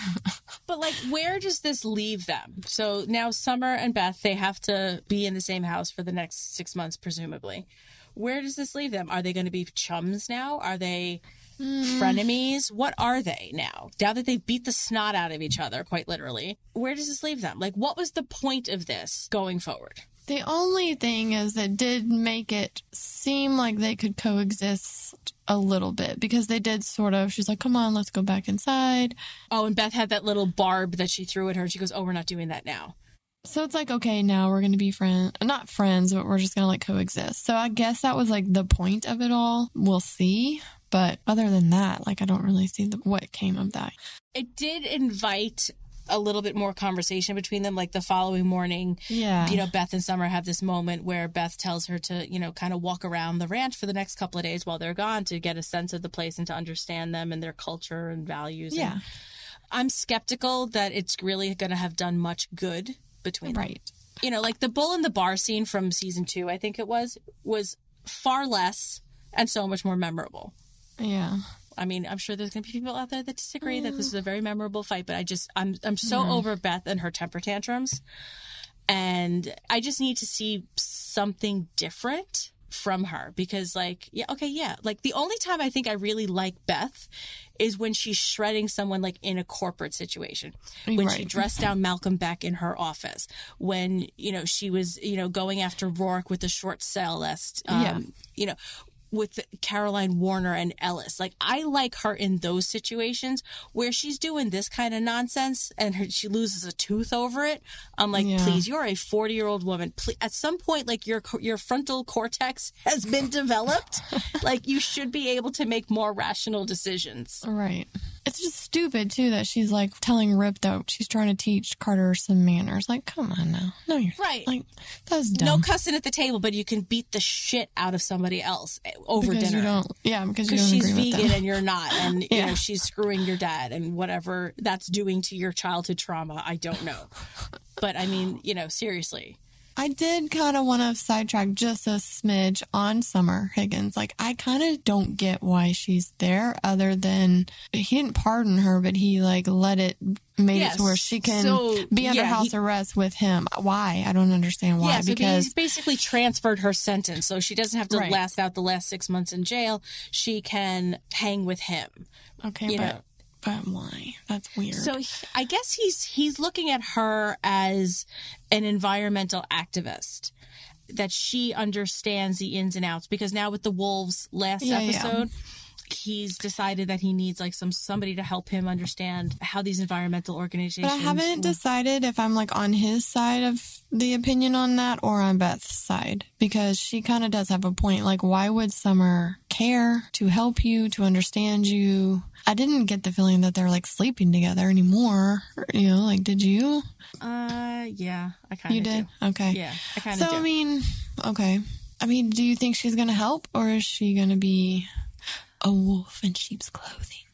But, like, where does this leave them? So now Summer and Beth, they have to be in the same house for the next 6 months, presumably. Where does this leave them? Are they going to be chums now? Are they frenemies? What are they now? Now that they beat the snot out of each other, quite literally, where does this leave them? Like, what was the point of this going forward? The only thing is it did make it seem like they could coexist a little bit, because they did she's like, come on, let's go back inside. Oh, and Beth had that little barb that she threw at her, and she goes, oh, we're not doing that now. So it's like, okay, now we're going to be not friends, but we're just going to, like, coexist. So I guess that was, like, the point of it all. We'll see. But other than that, like, I don't really see what came of that. It did invite a little bit more conversation between them. Like the following morning, Beth and Summer have this moment where Beth tells her to, kind of walk around the ranch for the next couple of days while they're gone to get a sense of the place and to understand them and their culture and values. Yeah. And I'm skeptical that it's really going to have done much good between them. Right. Like the bull in the bar scene from season 2, I think it was far less and so much more memorable. Yeah. I mean, I'm sure there's going to be people out there that disagree that this is a very memorable fight, but I'm so over Beth and her temper tantrums. And I just need to see something different from her because like the only time I think I really like Beth is when she's shredding someone like in a corporate situation, when she dressed down Malcolm Beck in her office, when she was going after Rourke with the short sale list, with Caroline Warner and Ellis. Like, I like her in those situations where she's doing this kind of nonsense and she loses a tooth over it. I'm like, please, you're a 40-year-old woman. Please, at some point, like, your frontal cortex has been developed. Like, you should be able to make more rational decisions. Right. It's just stupid, too, that she's, like, telling Rip that she's trying to teach Carter some manners. Like, come on now. No, you're right. Like, that's dumb. No cussing at the table, but you can beat the shit out of somebody else over because dinner. Because you don't she's agree with vegan them. and you're not. And, she's screwing your dad and whatever that's doing to your childhood trauma, I don't know. But, I mean, seriously. I did kind of want to sidetrack just a smidge on Summer Higgins. Like, I kind of don't get why she's there other than he didn't pardon her, but he, like, made it to where she can be under house arrest with him. Why? I don't understand why. Yeah, so because he's basically transferred her sentence. So she doesn't have to last out the last 6 months in jail. She can hang with him. Okay, but why? That's weird. So I guess he's looking at her as an environmental activist, that she understands the ins and outs. Because now with the wolves last episode, he's decided that he needs like somebody to help him understand how these environmental organizations. But I haven't decided if I'm like on his side of the opinion on that or on Beth's side, because she kind of does have a point. Like, why would Summer care to help you, to understand you? I didn't get the feeling that they're like sleeping together anymore. Like, did you? Yeah, I kind of You did? do. Okay. Yeah, I kind of do. So, I mean, okay. I mean, do you think she's going to help, or is she going to be a wolf in sheep's clothing?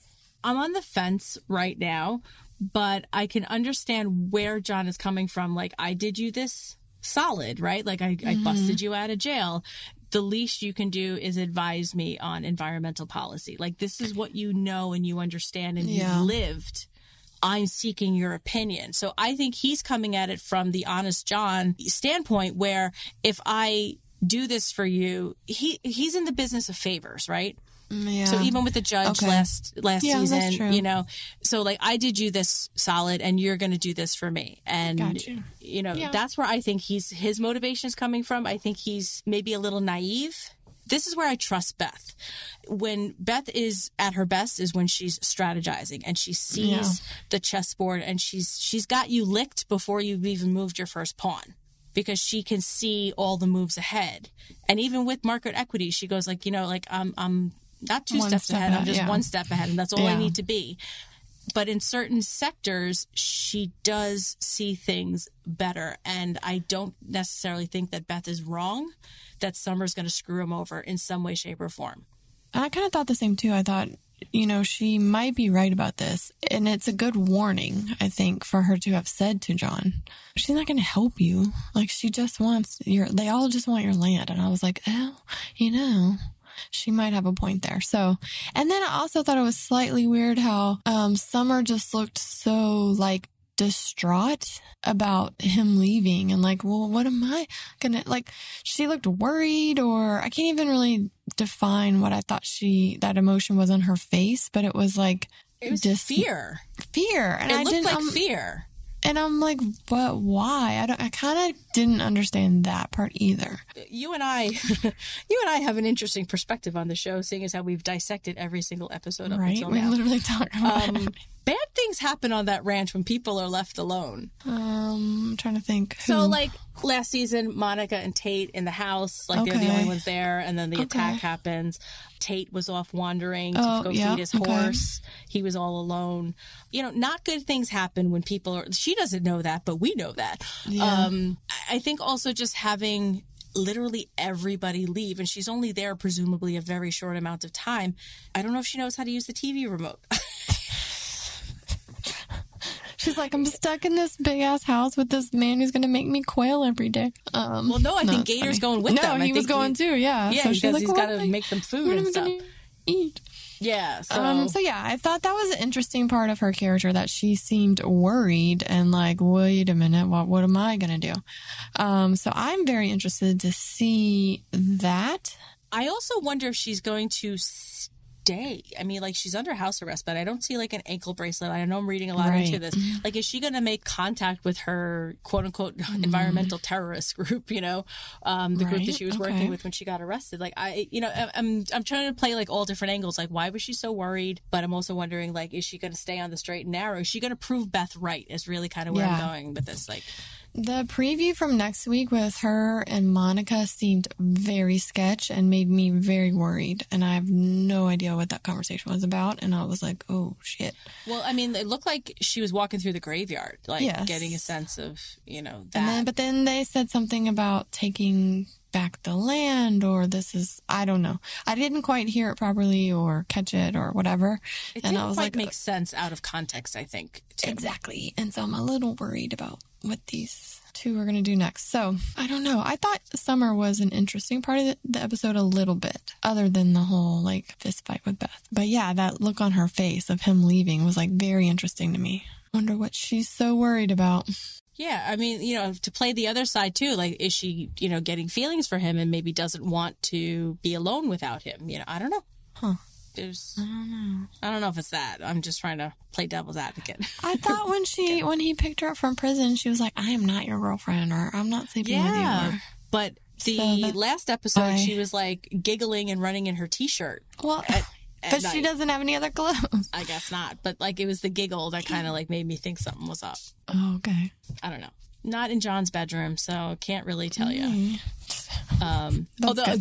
I'm on the fence right now, but I can understand where John is coming from. Like, I did you this solid, right? Like, I busted you out of jail. The least you can do is advise me on environmental policy. Like, this is what you know and you understand and you've lived. I'm seeking your opinion. So I think he's coming at it from the honest John standpoint, where if I do this for you, he's in the business of favors, right? Yeah. So even with the judge last season, that's true. So like, I did you this solid and you're going to do this for me. And, that's where I think his motivation is coming from. I think he's maybe a little naive. This is where I trust Beth. When Beth is at her best is when she's strategizing and she sees the chessboard and she's got you licked before you've even moved your first pawn, because she can see all the moves ahead. And even with market equity, she goes like, I'm not two steps ahead. I'm just one step ahead, and that's all I need to be. But in certain sectors, she does see things better. And I don't necessarily think that Beth is wrong, that Summer's going to screw him over in some way, shape, or form. I kind of thought the same, too. I thought, she might be right about this. And it's a good warning, I think, for her to have said to John, she's not going to help you. Like, she just wants they all just want your land. And I was like, she might have a point there. So, and then I also thought it was slightly weird how Summer just looked so like distraught about him leaving and like, well, what am I gonna, like, she looked worried, or I can't even really define what I thought that emotion was on her face, but it was like, it was fear. And it looked like fear. And I'm like, but why? I kind of didn't understand that part either. You and I have an interesting perspective on the show, seeing as how we've dissected every single episode up until now. We literally talk about it. bad things happen on that ranch when people are left alone. I'm trying to think. So, like, last season, Monica and Tate in the house, like, they're the only ones there, and then the attack happens. Tate was off wandering to go feed his horse. He was all alone. You know, not good things happen when people are... She doesn't know that, but we know that. Yeah. I think also just having literally everybody leave, and she's only there presumably a very short amount of time. I don't know if she knows how to use the TV remote. She's like, I'm stuck in this big ass house with this man who's going to make me quail every day. Well, no, I think Gator's going with them. No, he was going too, yeah. Yeah, so because he's got to make them food and stuff. Eat. Yeah, so yeah, I thought that was an interesting part of her character, that she seemed worried and like, wait a minute, what am I going to do? So I'm very interested to see that. I also wonder if she's going to stay. I mean, like, she's under house arrest, but I don't see like an ankle bracelet. I know I'm reading a lot into this. Like, is she going to make contact with her quote unquote environmental terrorist group, you know, the group that she was working with when she got arrested? Like, I'm trying to play like all different angles. Like, why was she so worried? But I'm also wondering, like, is she going to stay on the straight and narrow? Is she going to prove Beth right? Is really kind of where I'm going with this. Like, the preview from next week with her and Monica seemed very sketch and made me very worried. And I have no idea what that conversation was about. And I was like, oh, shit. Well, I mean, it looked like she was walking through the graveyard, like getting a sense of, you know, that. But then they said something about taking back the land, or this is, I don't know. I didn't quite hear it properly or catch it or whatever. It didn't quite make sense out of context, I think, too. Exactly. And so I'm a little worried about what these two are going to do next. So I don't know. I thought Summer was an interesting part of the episode a little bit, other than the whole like fist fight with Beth. But yeah, that look on her face of him leaving was like very interesting to me. Wonder what she's so worried about. Yeah, I mean, you know, to play the other side too, like, is she, you know, getting feelings for him and maybe doesn't want to be alone without him? You know, I don't know. Huh. I don't know if it's that. I'm just trying to play devil's advocate. I thought when he picked her up from prison, she was like, I am not your girlfriend, or I'm not sleeping with you. Or... But the last episode, she was like giggling and running in her t-shirt. Well, but she doesn't have any other clothes. I guess not. But like, it was the giggle that kind of like made me think something was up. Oh, okay. I don't know. Not in John's bedroom, so can't really tell you. Although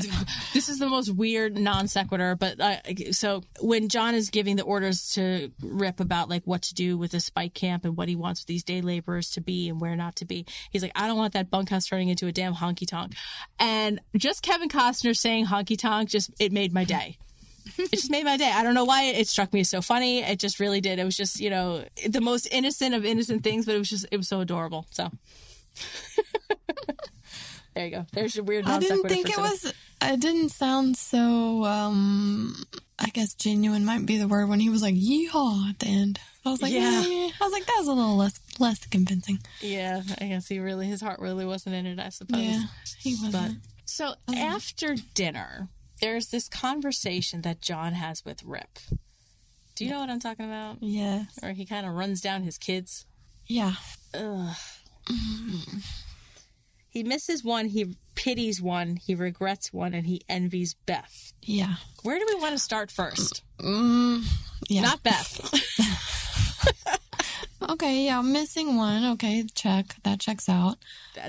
this is the most weird non sequitur, but so when John is giving the orders to Rip about like what to do with the spike camp and what he wants these day laborers to be and where not to be, he's like, I don't want that bunkhouse turning into a damn honky tonk. And just Kevin Costner saying honky tonk, it made my day. It just made my day. I don't know why it struck me as so funny. It just really did. It was just, you know, the most innocent of innocent things, but it was so adorable. So there you go. There's your weird non sequitur. I didn't think it didn't sound so, I guess genuine might be the word, when he was like, yeehaw at the end. I was like, yeah. I was like, that was a little less convincing. Yeah, I guess his heart really wasn't in it, I suppose. Yeah, he wasn't. So after dinner, there's this conversation that John has with Rip. Do you know what I'm talking about? Yes. Or he kind of runs down his kids. Yeah. Ugh. He misses one, he pities one, he regrets one, and he envies Beth. Yeah. Where do we want to start first? Yeah. Not Beth. Okay, yeah, missing one. Okay, check. That checks out.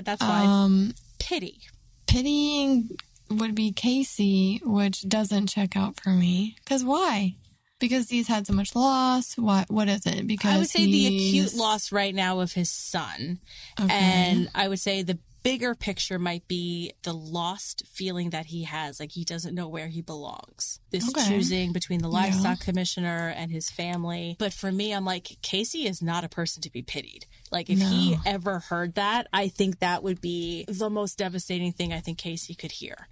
That's fine. Pitying would be Casey, which doesn't check out for me. Because why? Because he's had so much loss. What is it? Because I would say the acute loss right now of his son. Okay. And I would say the bigger picture might be the lost feeling that he has, like he doesn't know where he belongs. This choosing between the livestock commissioner and his family. But for me, I'm like, Casey is not a person to be pitied. Like, if he ever heard that, I think that would be the most devastating thing I think Casey could hear.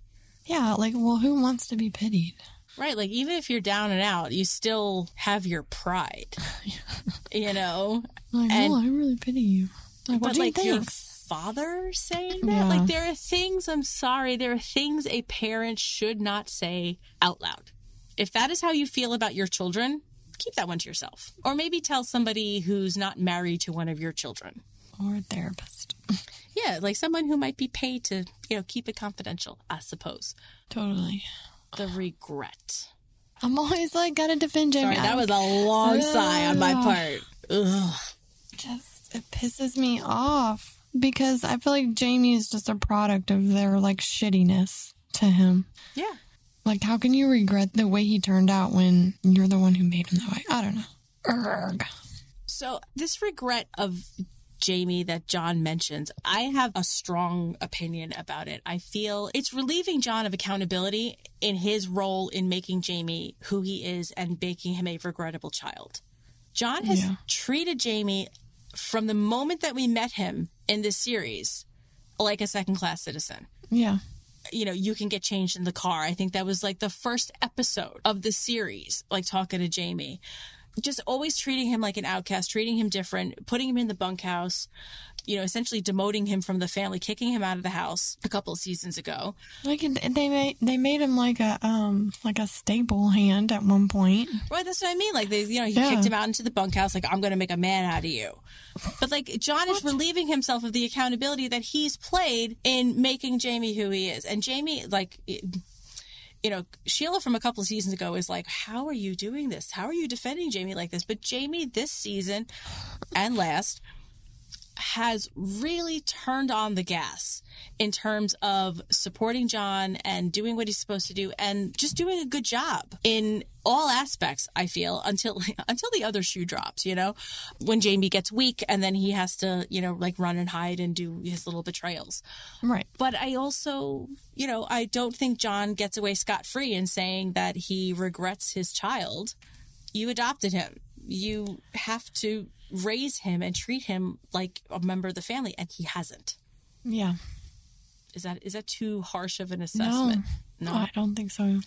Yeah, like, well, who wants to be pitied? Right, like, even if you're down and out, you still have your pride, you know? Like, and, I really pity you. Like, what do you think? Your father saying that? Like, there are things, I'm sorry, there are things a parent should not say out loud. If that is how you feel about your children, keep that one to yourself. Or maybe tell somebody who's not married to one of your children. Or a therapist. Yeah, like someone who might be paid to, you know, keep it confidential, I suppose. Totally. The regret. I'm always like, gotta defend Jamie. Sorry, that was a long sigh on my part. Ugh. Just, it pisses me off because I feel like Jamie is just a product of their like shittiness to him. Yeah. Like, how can you regret the way he turned out when you're the one who made him that way? I don't know. Urgh. So this regret of Jamie that John mentions, I have a strong opinion about it. I feel it's relieving John of accountability in his role in making Jamie who he is and making him a regrettable child. John has treated Jamie from the moment that we met him in this series like a second-class citizen. Yeah. You know, you can get changed in the car. I think that was like the first episode of the series, like talking to Jamie. Just always treating him like an outcast, treating him different, putting him in the bunkhouse, you know, essentially demoting him from the family, kicking him out of the house a couple of seasons ago. Like they made him like a staple hand at one point. Right, that's what I mean. Like he kicked him out into the bunkhouse, like, I'm going to make a man out of you. But like John is relieving himself of the accountability that he's played in making Jamie who he is. And Jamie, like, you know, Sheila from a couple of seasons ago is like, how are you doing this? How are you defending Jamie like this? But Jamie this season and last has really turned on the gas in terms of supporting John and doing what he's supposed to do and just doing a good job in all aspects, I feel, until the other shoe drops, you know, when Jamie gets weak and then he has to, you know, like run and hide and do his little betrayals. Right. But I also, you know, I don't think John gets away scot-free in saying that he regrets his child. You adopted him. You have to raise him and treat him like a member of the family, and he hasn't. Yeah. Is that too harsh of an assessment? No, I don't think so.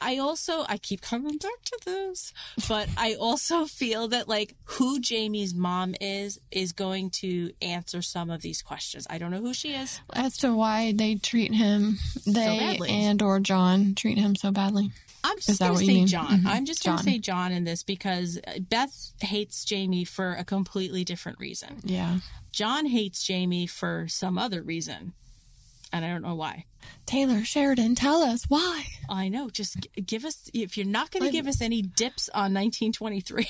I keep coming back to this, but I also feel that like who Jamie's mom is going to answer some of these questions. I don't know who she is. As to why they treat him, and or John treat him so badly. I'm just going to say John. Mm-hmm. I'm just going to say John in this because Beth hates Jamie for a completely different reason. Yeah. John hates Jamie for some other reason. And I don't know why. Taylor Sheridan, tell us why. I know. Just give us, if you're not going to give us any dips on 1923,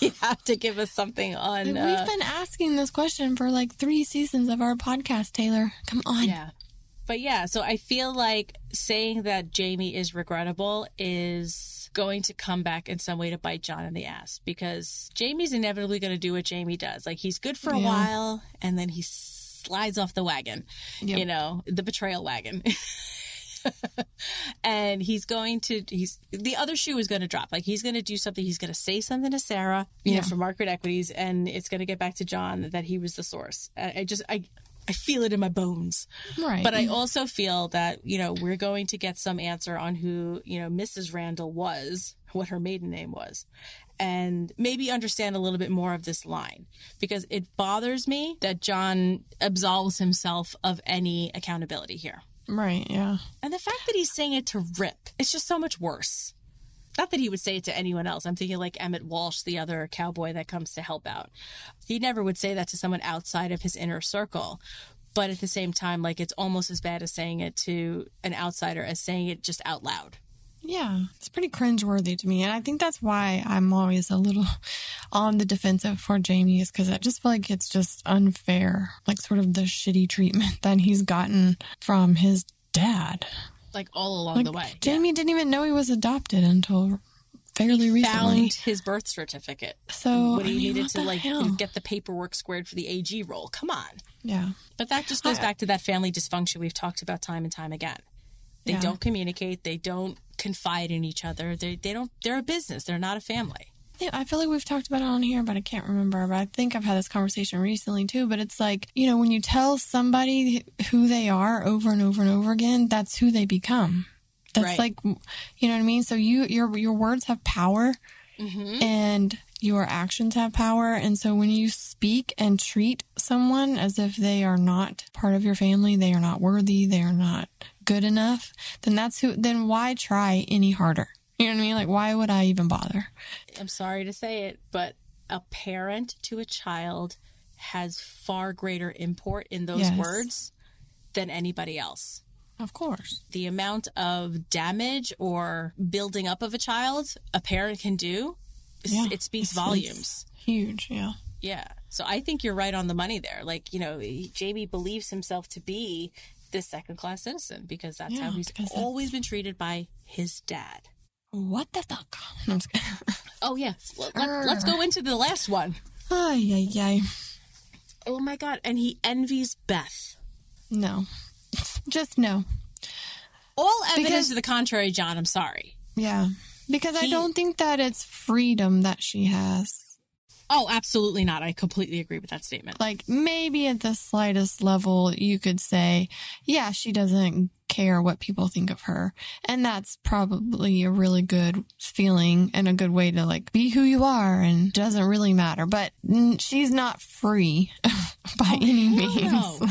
you have to give us something on... We've been asking this question for like 3 seasons of our podcast, Taylor. Come on. Yeah. But yeah, so I feel like saying that Jamie is regrettable is going to come back in some way to bite John in the ass because Jamie's inevitably going to do what Jamie does. Like he's good for a while and then he slides off the wagon, you know, the betrayal wagon. And the other shoe is going to drop. Like he's going to do something. He's going to say something to Sarah, you know, for Market Equities, and it's going to get back to John that he was the source. I feel it in my bones. Right. But I also feel that, you know, we're going to get some answer on who, you know, Mrs. Randall was, what her maiden name was, and maybe understand a little bit more of this line because it bothers me that John absolves himself of any accountability here. Right. Yeah. And the fact that he's saying it to Rip, it's just so much worse. Not that he would say it to anyone else. I'm thinking like Emmett Walsh, the other cowboy that comes to help out. He never would say that to someone outside of his inner circle. But at the same time, like it's almost as bad as saying it to an outsider as saying it just out loud. Yeah, it's pretty cringeworthy to me. And I think that's why I'm always a little on the defensive for Jamie is because I just feel like it's just unfair. Like sort of the shitty treatment that he's gotten from his dad. Like all along the way. Jamie didn't even know he was adopted until fairly recently. Found his birth certificate. So when he needed to get the paperwork squared for the AG role. Come on. Yeah. But that just goes back to that family dysfunction we've talked about time and time again. They don't communicate. They don't confide in each other. They're a business. They're not a family. Yeah, I feel like we've talked about it on here, but I can't remember. But I think I've had this conversation recently, too. But it's like, you know, when you tell somebody who they are over and over and over again, that's who they become. That's like, you know what I mean? So your words have power and your actions have power. And so when you speak and treat someone as if they are not part of your family, they are not worthy, they are not good enough, then why try any harder? You know what I mean? Like, why would I even bother? I'm sorry to say it, but a parent to a child has far greater import in those words than anybody else. Of course. The amount of damage or building up of a child a parent can do, it speaks volumes. It's huge, yeah. Yeah. So I think you're right on the money there. Like, you know, Jamie believes himself to be this second-class citizen because that's how he's always been treated by his dad. What the fuck? No, I'm just kidding. Oh, yeah. Let's go into the last one. Ay. Oh, my God. And he envies Beth. No. Just no. All evidence to the contrary, John. I'm sorry. Yeah. Because I don't think that it's freedom that she has. Oh, absolutely not. I completely agree with that statement. Like, maybe at the slightest level, you could say, yeah, she doesn't care what people think of her. And that's probably a really good feeling and a good way to, like, be who you are and doesn't really matter. But she's not free by any means.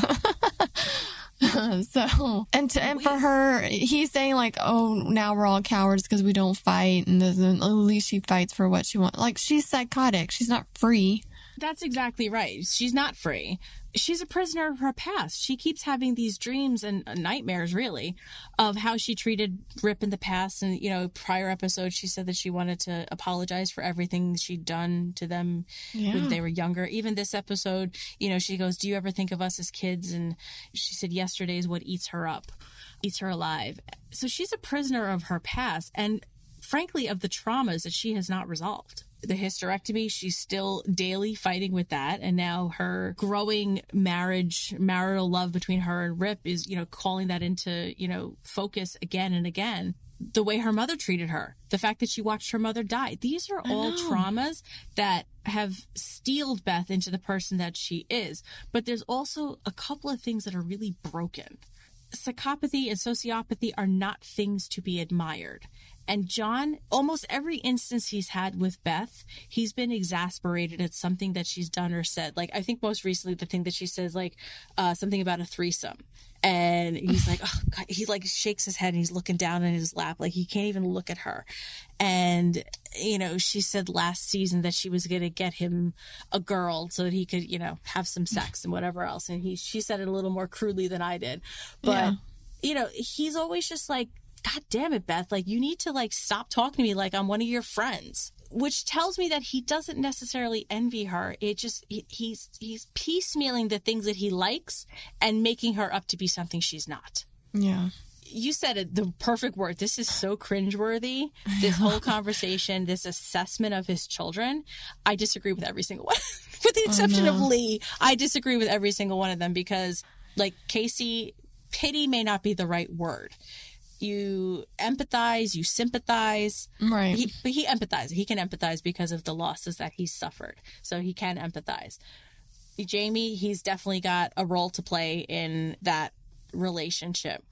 No. And for her, he's saying like, oh, now we're all cowards because we don't fight, and at least she fights for what she wants. Like, she's psychotic. She's not free. That's exactly right. She's not free. She's a prisoner of her past. She keeps having these dreams and nightmares, really, of how she treated Rip in the past. And, you know, prior episodes, she said that she wanted to apologize for everything she'd done to them when they were younger. Even this episode, you know, she goes, do you ever think of us as kids? And she said, yesterday is what eats her up, eats her alive. So she's a prisoner of her past and, frankly, of the traumas that she has not resolved. The hysterectomy, she's still daily fighting with that. And now her growing marital love between her and Rip is, you know, calling that into, you know, focus again and again. The way her mother treated her, the fact that she watched her mother die. These are all traumas that have steeled Beth into the person that she is. But there's also a couple of things that are really broken. Psychopathy and sociopathy are not things to be admired. And John, almost every instance he's had with Beth, he's been exasperated at something that she's done or said. Like, I think most recently the thing that she says, like, something about a threesome. And he's like, oh, God. He, like, shakes his head and he's looking down in his lap. Like, he can't even look at her. And, you know, she said last season that she was going to get him a girl so that he could, you know, have some sex and whatever else. And she said it a little more crudely than I did. But, you know, he's always just like, God damn it, Beth. Like, you need to, like, stop talking to me like I'm one of your friends. Which tells me that he doesn't necessarily envy her. It just, he's piecemealing the things that he likes and making her up to be something she's not. Yeah. You said it, the perfect word. This is so cringeworthy. This whole conversation, this assessment of his children. I disagree with every single one. With the exception of Lee, I disagree with every single one of them because, like, Casey, pity may not be the right word. You empathize, you sympathize. Right. But he empathizes. He can empathize because of the losses that he's suffered. So he can empathize. Jamie, he's definitely got a role to play in that relationship.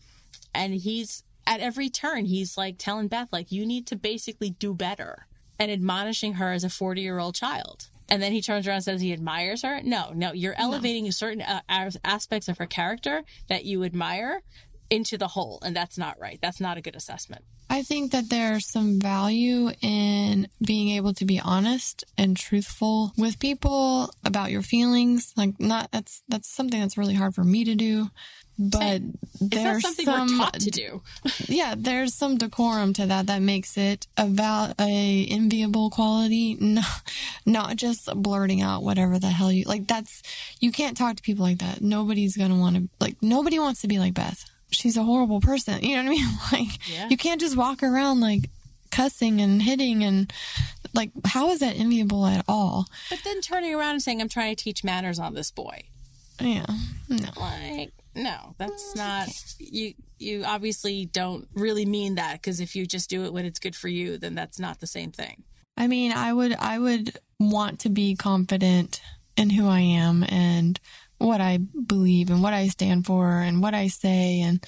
And he's, at every turn, he's like telling Beth, like, you need to basically do better. And admonishing her as a 40-year-old child. And then he turns around and says he admires her. No, you're elevating certain aspects of her character that you admire into the whole, and that's not right. That's not a good assessment. I think that there's some value in being able to be honest and truthful with people about your feelings. Like, that's something that's really hard for me to do. But there's something we're taught to do. Yeah, there's some decorum to that makes it about a enviable quality. Not just blurting out whatever the hell you like. You can't talk to people like that. Nobody's gonna want to, like, nobody wants to be like Beth. She's a horrible person. You know what I mean? Like, you can't just walk around like cussing and hitting and, like, how is that enviable at all? But then turning around and saying, I'm trying to teach manners on this boy. Yeah. No. Like, no, that's not, you obviously don't really mean that, because if you just do it when it's good for you, then that's not the same thing. I mean, I would want to be confident in who I am and what I believe and what I stand for and what I say, and,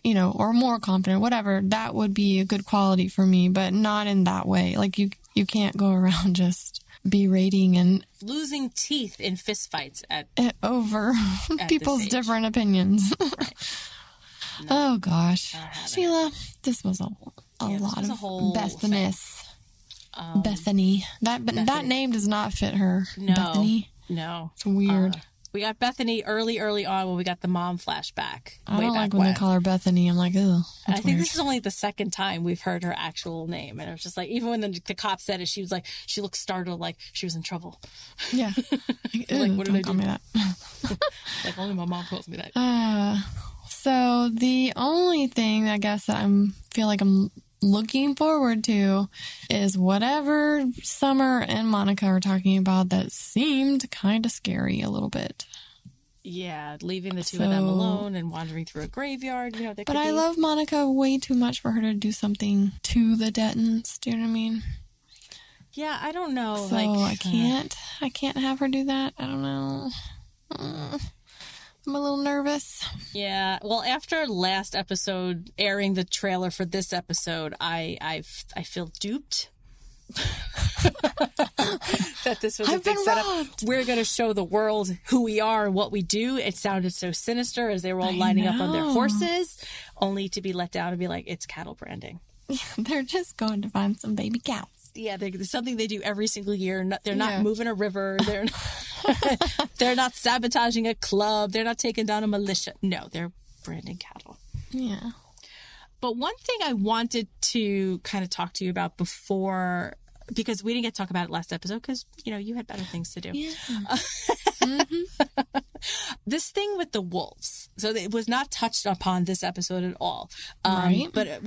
you know, or more confident, whatever. That would be a good quality for me, but not in that way. Like, you can't go around just berating and losing teeth in fistfights over people's different opinions. Right. No, oh gosh, Sheila, this was a lot of Bethaness. Bethany. That name does not fit her. No, Bethany. No, it's weird. We got Bethany early on when we got the mom flashback. I don't like when they call her Bethany. I'm like, oh. I think this is only the second time we've heard her actual name. And it was just like, even when the cop said it, she was like, she looked startled, like she was in trouble. Yeah. Like, what did I do? Call me that. Like, only my mom calls me that. So the only thing I guess that feel like I'm looking forward to is whatever Summer and Monica are talking about that seemed kind of scary a little bit. Yeah, leaving the two of them alone and wandering through a graveyard. But I love Monica way too much for her to do something to the Dettons. Do you know what I mean? Yeah, I don't know. So I can't have her do that. I don't know. I'm a little nervous. Yeah. Well, after last episode airing the trailer for this episode, I feel duped. That this was a big setup. We're going to show the world who we are and what we do. It sounded so sinister as they were all lining up on their horses, only to be let down and be like, it's cattle branding. They're just going to find some baby cows. Yeah, there's something they do every single year. They're not moving a river. They're not sabotaging a club. They're not taking down a militia. No, they're branding cattle. Yeah. But one thing I wanted to kind of talk to you about before, because we didn't get to talk about it last episode because, you had better things to do. Yeah. This thing with the wolves. So it was not touched upon this episode at all. Right. But,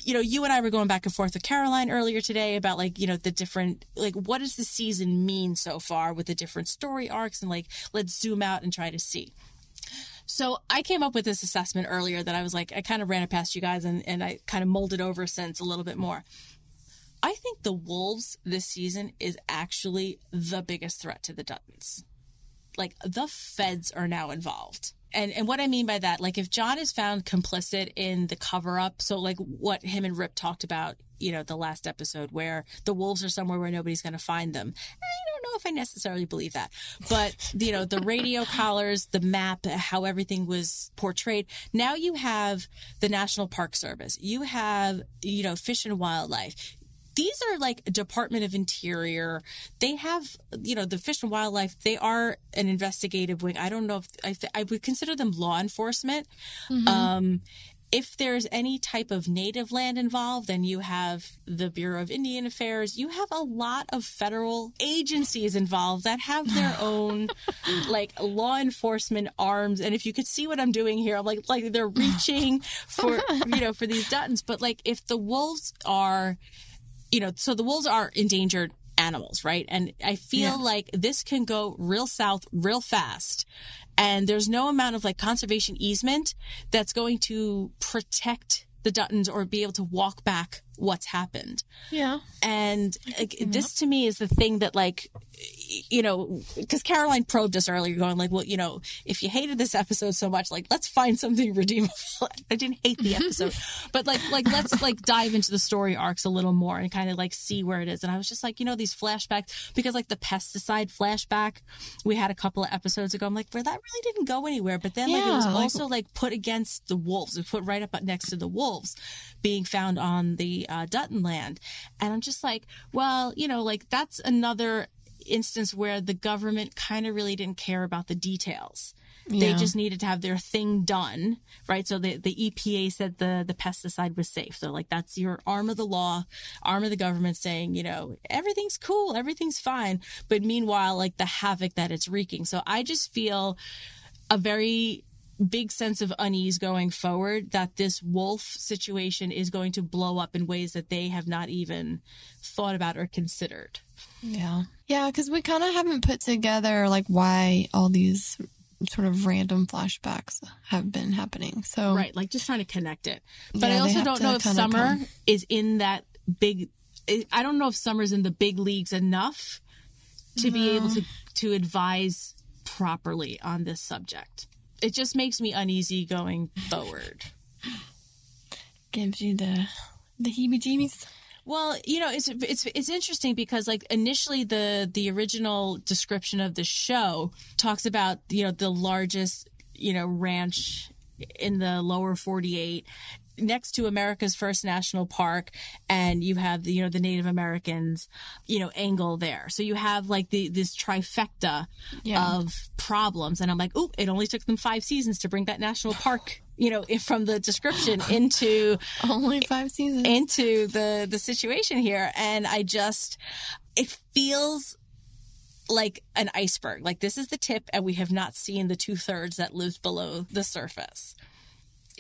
you and I were going back and forth with Caroline earlier today about the different, what does the season mean so far with the different story arcs, and let's zoom out and try to see. So I came up with this assessment earlier that I was I kind of ran it past you guys and I kind of molded over since a little bit more. I think the wolves this season is actually the biggest threat to the Duttons. The feds are now involved. And what I mean by that, if John is found complicit in the cover-up, so what him and Rip talked about, the last episode, where the wolves are somewhere where nobody's going to find them. I don't know if I necessarily believe that. But, the radio collars, the map, how everything was portrayed. Now you have the National Park Service. You have, Fish and Wildlife. These are Department of Interior. They have, the Fish and Wildlife. They are an investigative wing. I don't know if I would consider them law enforcement. Mm-hmm. If there's any type of native land involved, then you have the Bureau of Indian Affairs. You have a lot of federal agencies involved that have their own law enforcement arms. And if you could see what I'm doing here, I'm like they're reaching for, for these Duttons. But if the wolves are, so the wolves are endangered animals, right? And I feel like this can go real south real fast. And there's no amount of conservation easement that's going to protect the Duttons or be able to walk back what's happened. Yeah. And this to me is the thing that because Caroline probed us earlier going well, if you hated this episode so much, let's find something redeemable. I didn't hate the episode, but let's dive into the story arcs a little more and kind of see where it is. And I was just these flashbacks, because the pesticide flashback we had a couple of episodes ago, I'm well, that really didn't go anywhere. But then it was also put against the wolves. It put right up next to the wolves being found on the Dutton land. And I'm just well, that's another instance where the government kind of really didn't care about the details. Yeah. They just needed to have their thing done, right? So the EPA said the pesticide was safe. So that's your arm of the law, arm of the government saying, everything's cool, everything's fine. But meanwhile, the havoc that it's wreaking. So I just feel a very big sense of unease going forward that this wolf situation is going to blow up in ways that they have not even thought about or considered. Yeah. Yeah, because we kind of haven't put together why all these sort of random flashbacks have been happening. So right, just trying to connect it. But I also don't know if Summer is in that big. I don't know if Summer's in the big leagues enough to be able to advise properly on this subject. It just makes me uneasy going forward. Gives you the heebie-jeebies. Well, it's interesting because initially the original description of the show talks about, the largest, ranch in the lower 48. next to America's first national park, and you have the, the Native Americans, angle there. So you have like this trifecta of problems. And I'm like, ooh, it only took them 5 seasons to bring that national park, from the description into only 5 seasons into the situation here. And it feels like an iceberg. Like this is the tip, and we have not seen the 2/3 that lives below the surface.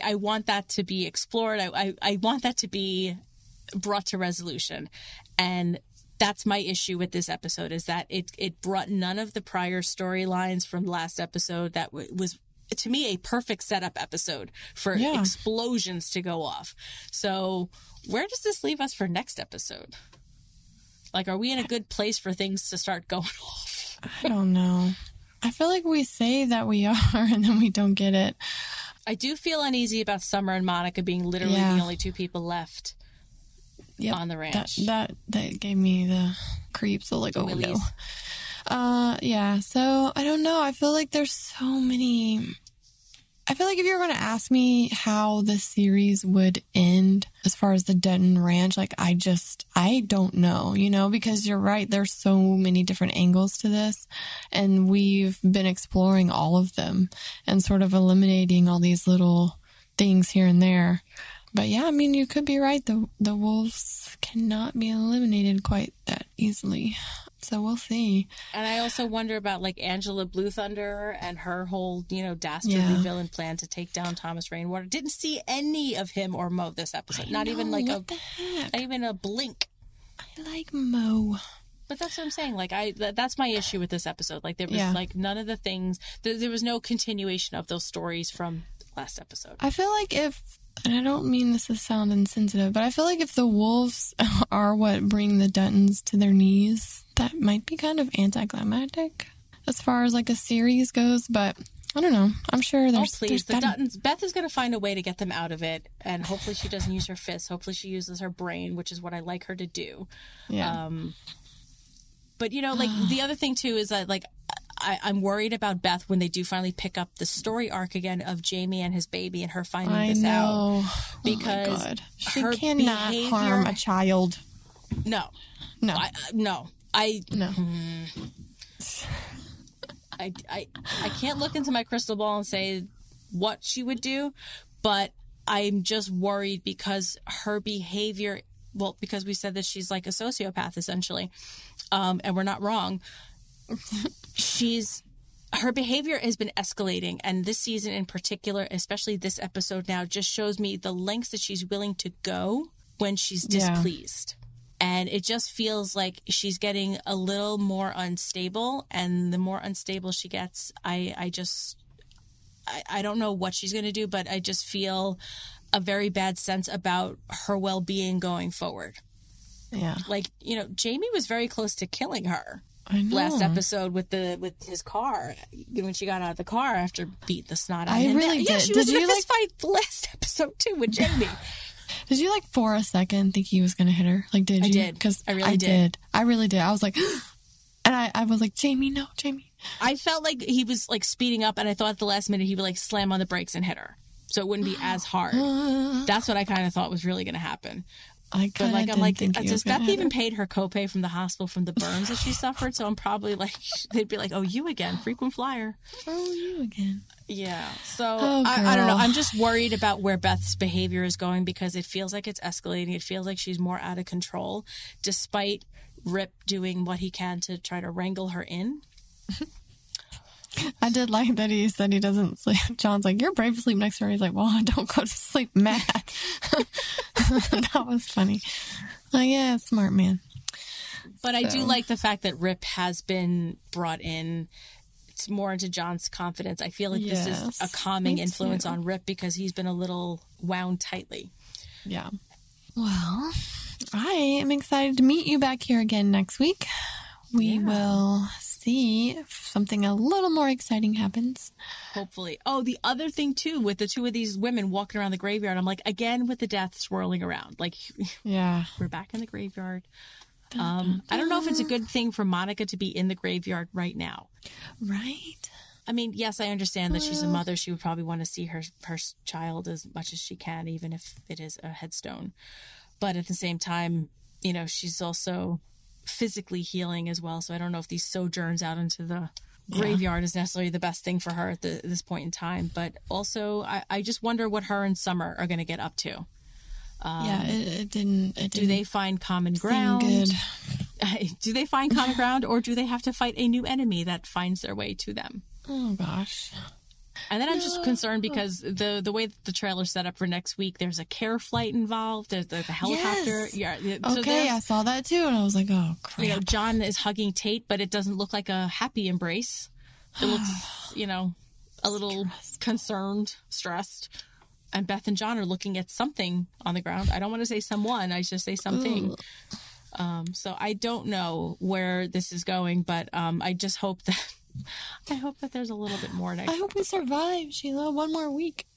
I want that to be explored. I want that to be brought to resolution. And that's my issue with this episode, is that it brought none of the prior storylines from last episode that was, to me, a perfect setup episode for explosions to go off. So where does this leave us for next episode? Like, are we in a good place for things to start going off? I don't know. I feel like we say that we are, and then we don't get it. I do feel uneasy about Summer and Monica being literally the only 2 people left on the ranch. That gave me the creeps. So like, oh no. So I don't know. I feel like there's so many. I feel like if you were going to ask me how the series would end as far as the Denton Ranch, like I don't know, because you're right. There's so many different angles to this, and we've been exploring all of them and sort of eliminating all these little things here and there. But yeah, I mean, you could be right. The wolves cannot be eliminated quite that easily. So we'll see. And I also wonder about like Angela Blue Thunder and her whole, dastardly villain plan to take down Thomas Rainwater. Didn't see any of him or Mo this episode. Not even like not even a blink. I like Mo. But that's what I'm saying. Like that's my issue with this episode. Like there was like none of the things. There was no continuation of those stories from last episode. I feel like and I don't mean this to sound insensitive, but I feel like if the wolves are what bring the Duttons to their knees, that might be kind of anticlimactic as far as like a series goes. But I don't know. I'm sure there's... Oh, please. The Duttons... Beth is going to find a way to get them out of it. And hopefully she doesn't use her fists. Hopefully she uses her brain, which is what I like her to do. Yeah. But, like, the other thing, too, is that, like, I'm worried about Beth when they do finally pick up the story arc again of Jamie and his baby and her finding this out. Because oh my God. She her cannot behavior... harm a child. No. I can't look into my crystal ball and say what she would do, but I'm just worried because her behavior, well, because we said that she's like a sociopath essentially, and we're not wrong. Her behavior has been escalating, and this season in particular, especially this episode now, just shows me the lengths that she's willing to go when she's displeased. And it just feels like she's getting a little more unstable, and the more unstable she gets, I don't know what she's going to do, but I just feel a very bad sense about her well-being going forward. Yeah. Like, Jamie was very close to killing her. I know. Last episode with his car, when she got out of the car after beating the snot out of I him. really did. Yeah, she was in a fist fight the last episode too with Jamie. Did you like for a second think he was going to hit her? Like, did you? I did. Because I really did. I really did. I was like, and I was like, Jamie, no, Jamie. I felt like he was like speeding up, and I thought at the last minute he would like slam on the brakes and hit her, so it wouldn't be as hard. That's what I kind of thought was really going to happen. I'm like, does Beth even paid her copay from the hospital from the burns that she suffered? So I'm probably like, they'd be like, oh, you again, frequent flyer. Oh, you again. Yeah. So I don't know. I'm just worried about where Beth's behavior is going because it feels like it's escalating. It feels like she's more out of control, despite Rip doing what he can to try to wrangle her in. I did like that he said he doesn't sleep. John's like, you're brave to sleep next to her. He's like, well, I don't go to sleep mad. That was funny. Like, yeah, smart man. But I do like the fact that Rip has been brought in more into John's confidence. I feel like this is a calming influence on Rip because he's been a little wound tightly. Yeah. Well, I am excited to meet you back here again next week. We will see if something a little more exciting happens. Hopefully. Oh, the other thing, too, with the two of these women walking around the graveyard, I'm like, again, with the death swirling around. Like, we're back in the graveyard. Dun, dun, dun. I don't know if it's a good thing for Monica to be in the graveyard right now. Right. I mean, yes, I understand that she's a mother. She would probably want to see her child as much as she can, even if it is a headstone. But at the same time, you know, she's also physically healing as well. So I don't know if these sojourns out into the graveyard is necessarily the best thing for her at this point in time. But also, I just wonder what her and Summer are going to get up to. It didn't. Do they find common ground? Good. Do they find common ground, or do they have to fight a new enemy that finds their way to them? Oh gosh. And then I'm just concerned because the way that the trailer's set up for next week, there's a care flight involved. There's the helicopter. Yes. Yeah. Okay, so I saw that too, and I was like, oh crap. You know, John is hugging Tate, but it doesn't look like a happy embrace. It looks, you know, a little concerned, stressed. And Beth and John are looking at something on the ground. I don't want to say someone. I just say something. So I don't know where this is going, but I just hope that there's a little bit more next. I hope we survive, Sheila. One more week.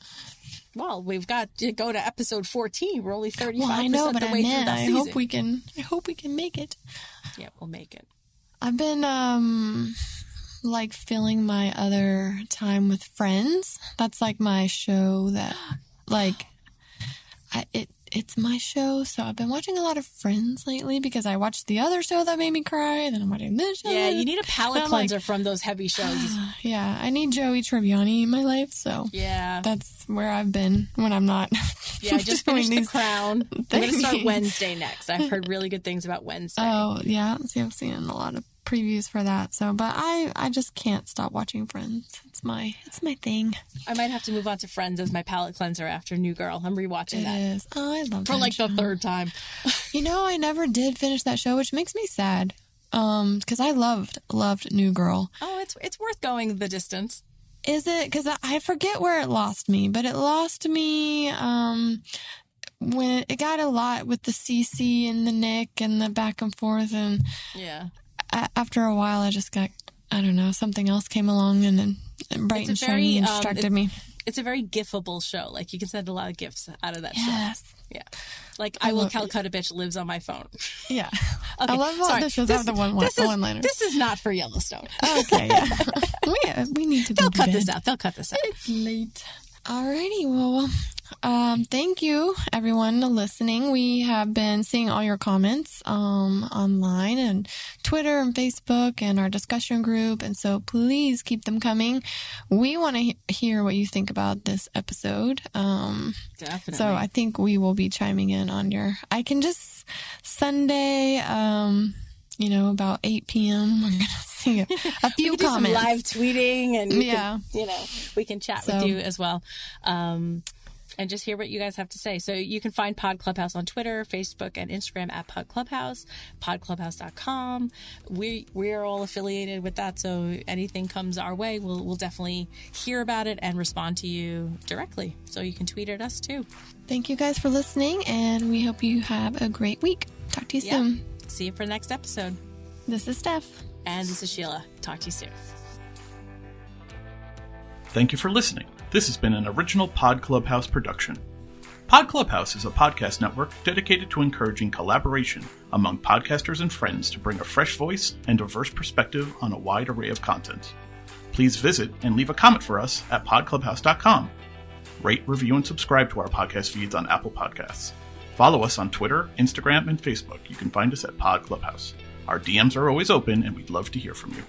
Well, we've got to go to episode 14. We're only 35% I know, but the way through the season. I hope we can make it. Yeah, we'll make it. I've been like filling my other time with Friends. That's like my show that like it's my show, so I've been watching a lot of Friends lately because I watched the other show that made me cry, then I'm watching this show. Yeah, you need a palate cleanser from those heavy shows. Yeah, I need Joey Tribbiani in my life, so yeah, that's where I've been when I'm not. Yeah, I just finished The Crown. I'm going to start Wednesday next. I've heard really good things about Wednesday. Oh, yeah. See, I've seen a lot of previews for that. So, but I just can't stop watching Friends. It's my thing. I might have to move on to Friends as my palate cleanser after New Girl. I'm rewatching that. It is. Oh, I love for that like show. the third time. You know, I never did finish that show, which makes me sad. Because I loved New Girl. Oh, it's worth going the distance. Is it? Because I forget where it lost me, but it lost me when it got a lot with the Cece and the Nick and the back and forth, and yeah. After a while, I just got, I don't know, something else came along and bright and shiny and distracted me. It's a very gifable show. Like, you can send a lot of gifts out of that show. Yes. Yeah. Like, I Will Calcutta Bitch lives on my phone. Yeah. Okay, I love all the shows have the one-liners. This is not for Yellowstone. Okay, yeah. we need to They'll cut this out. It's late. Alrighty, well, thank you, everyone, listening. We have been seeing all your comments online and Twitter and Facebook and our discussion group, and so please keep them coming. We want to hear what you think about this episode. Definitely. So I think we will be chiming in on I can just Sunday, about 8 p.m. We're going to see a few comments. Some live tweeting, and we can chat with you as well. And just hear what you guys have to say. So you can find Pod Clubhouse on Twitter, Facebook, and Instagram at Pod Clubhouse, podclubhouse.com. We're all affiliated with that, so anything comes our way, we'll definitely hear about it and respond to you directly. So you can tweet at us too. Thank you guys for listening, and we hope you have a great week. Talk to you soon. See you for the next episode. This is Steph. And this is Sheila. Talk to you soon. Thank you for listening. This has been an original Pod Clubhouse production. Pod Clubhouse is a podcast network dedicated to encouraging collaboration among podcasters and friends to bring a fresh voice and diverse perspective on a wide array of content. Please visit and leave a comment for us at podclubhouse.com. Rate, review, and subscribe to our podcast feeds on Apple Podcasts. Follow us on Twitter, Instagram, and Facebook. You can find us at Pod Clubhouse. Our DMs are always open, and we'd love to hear from you.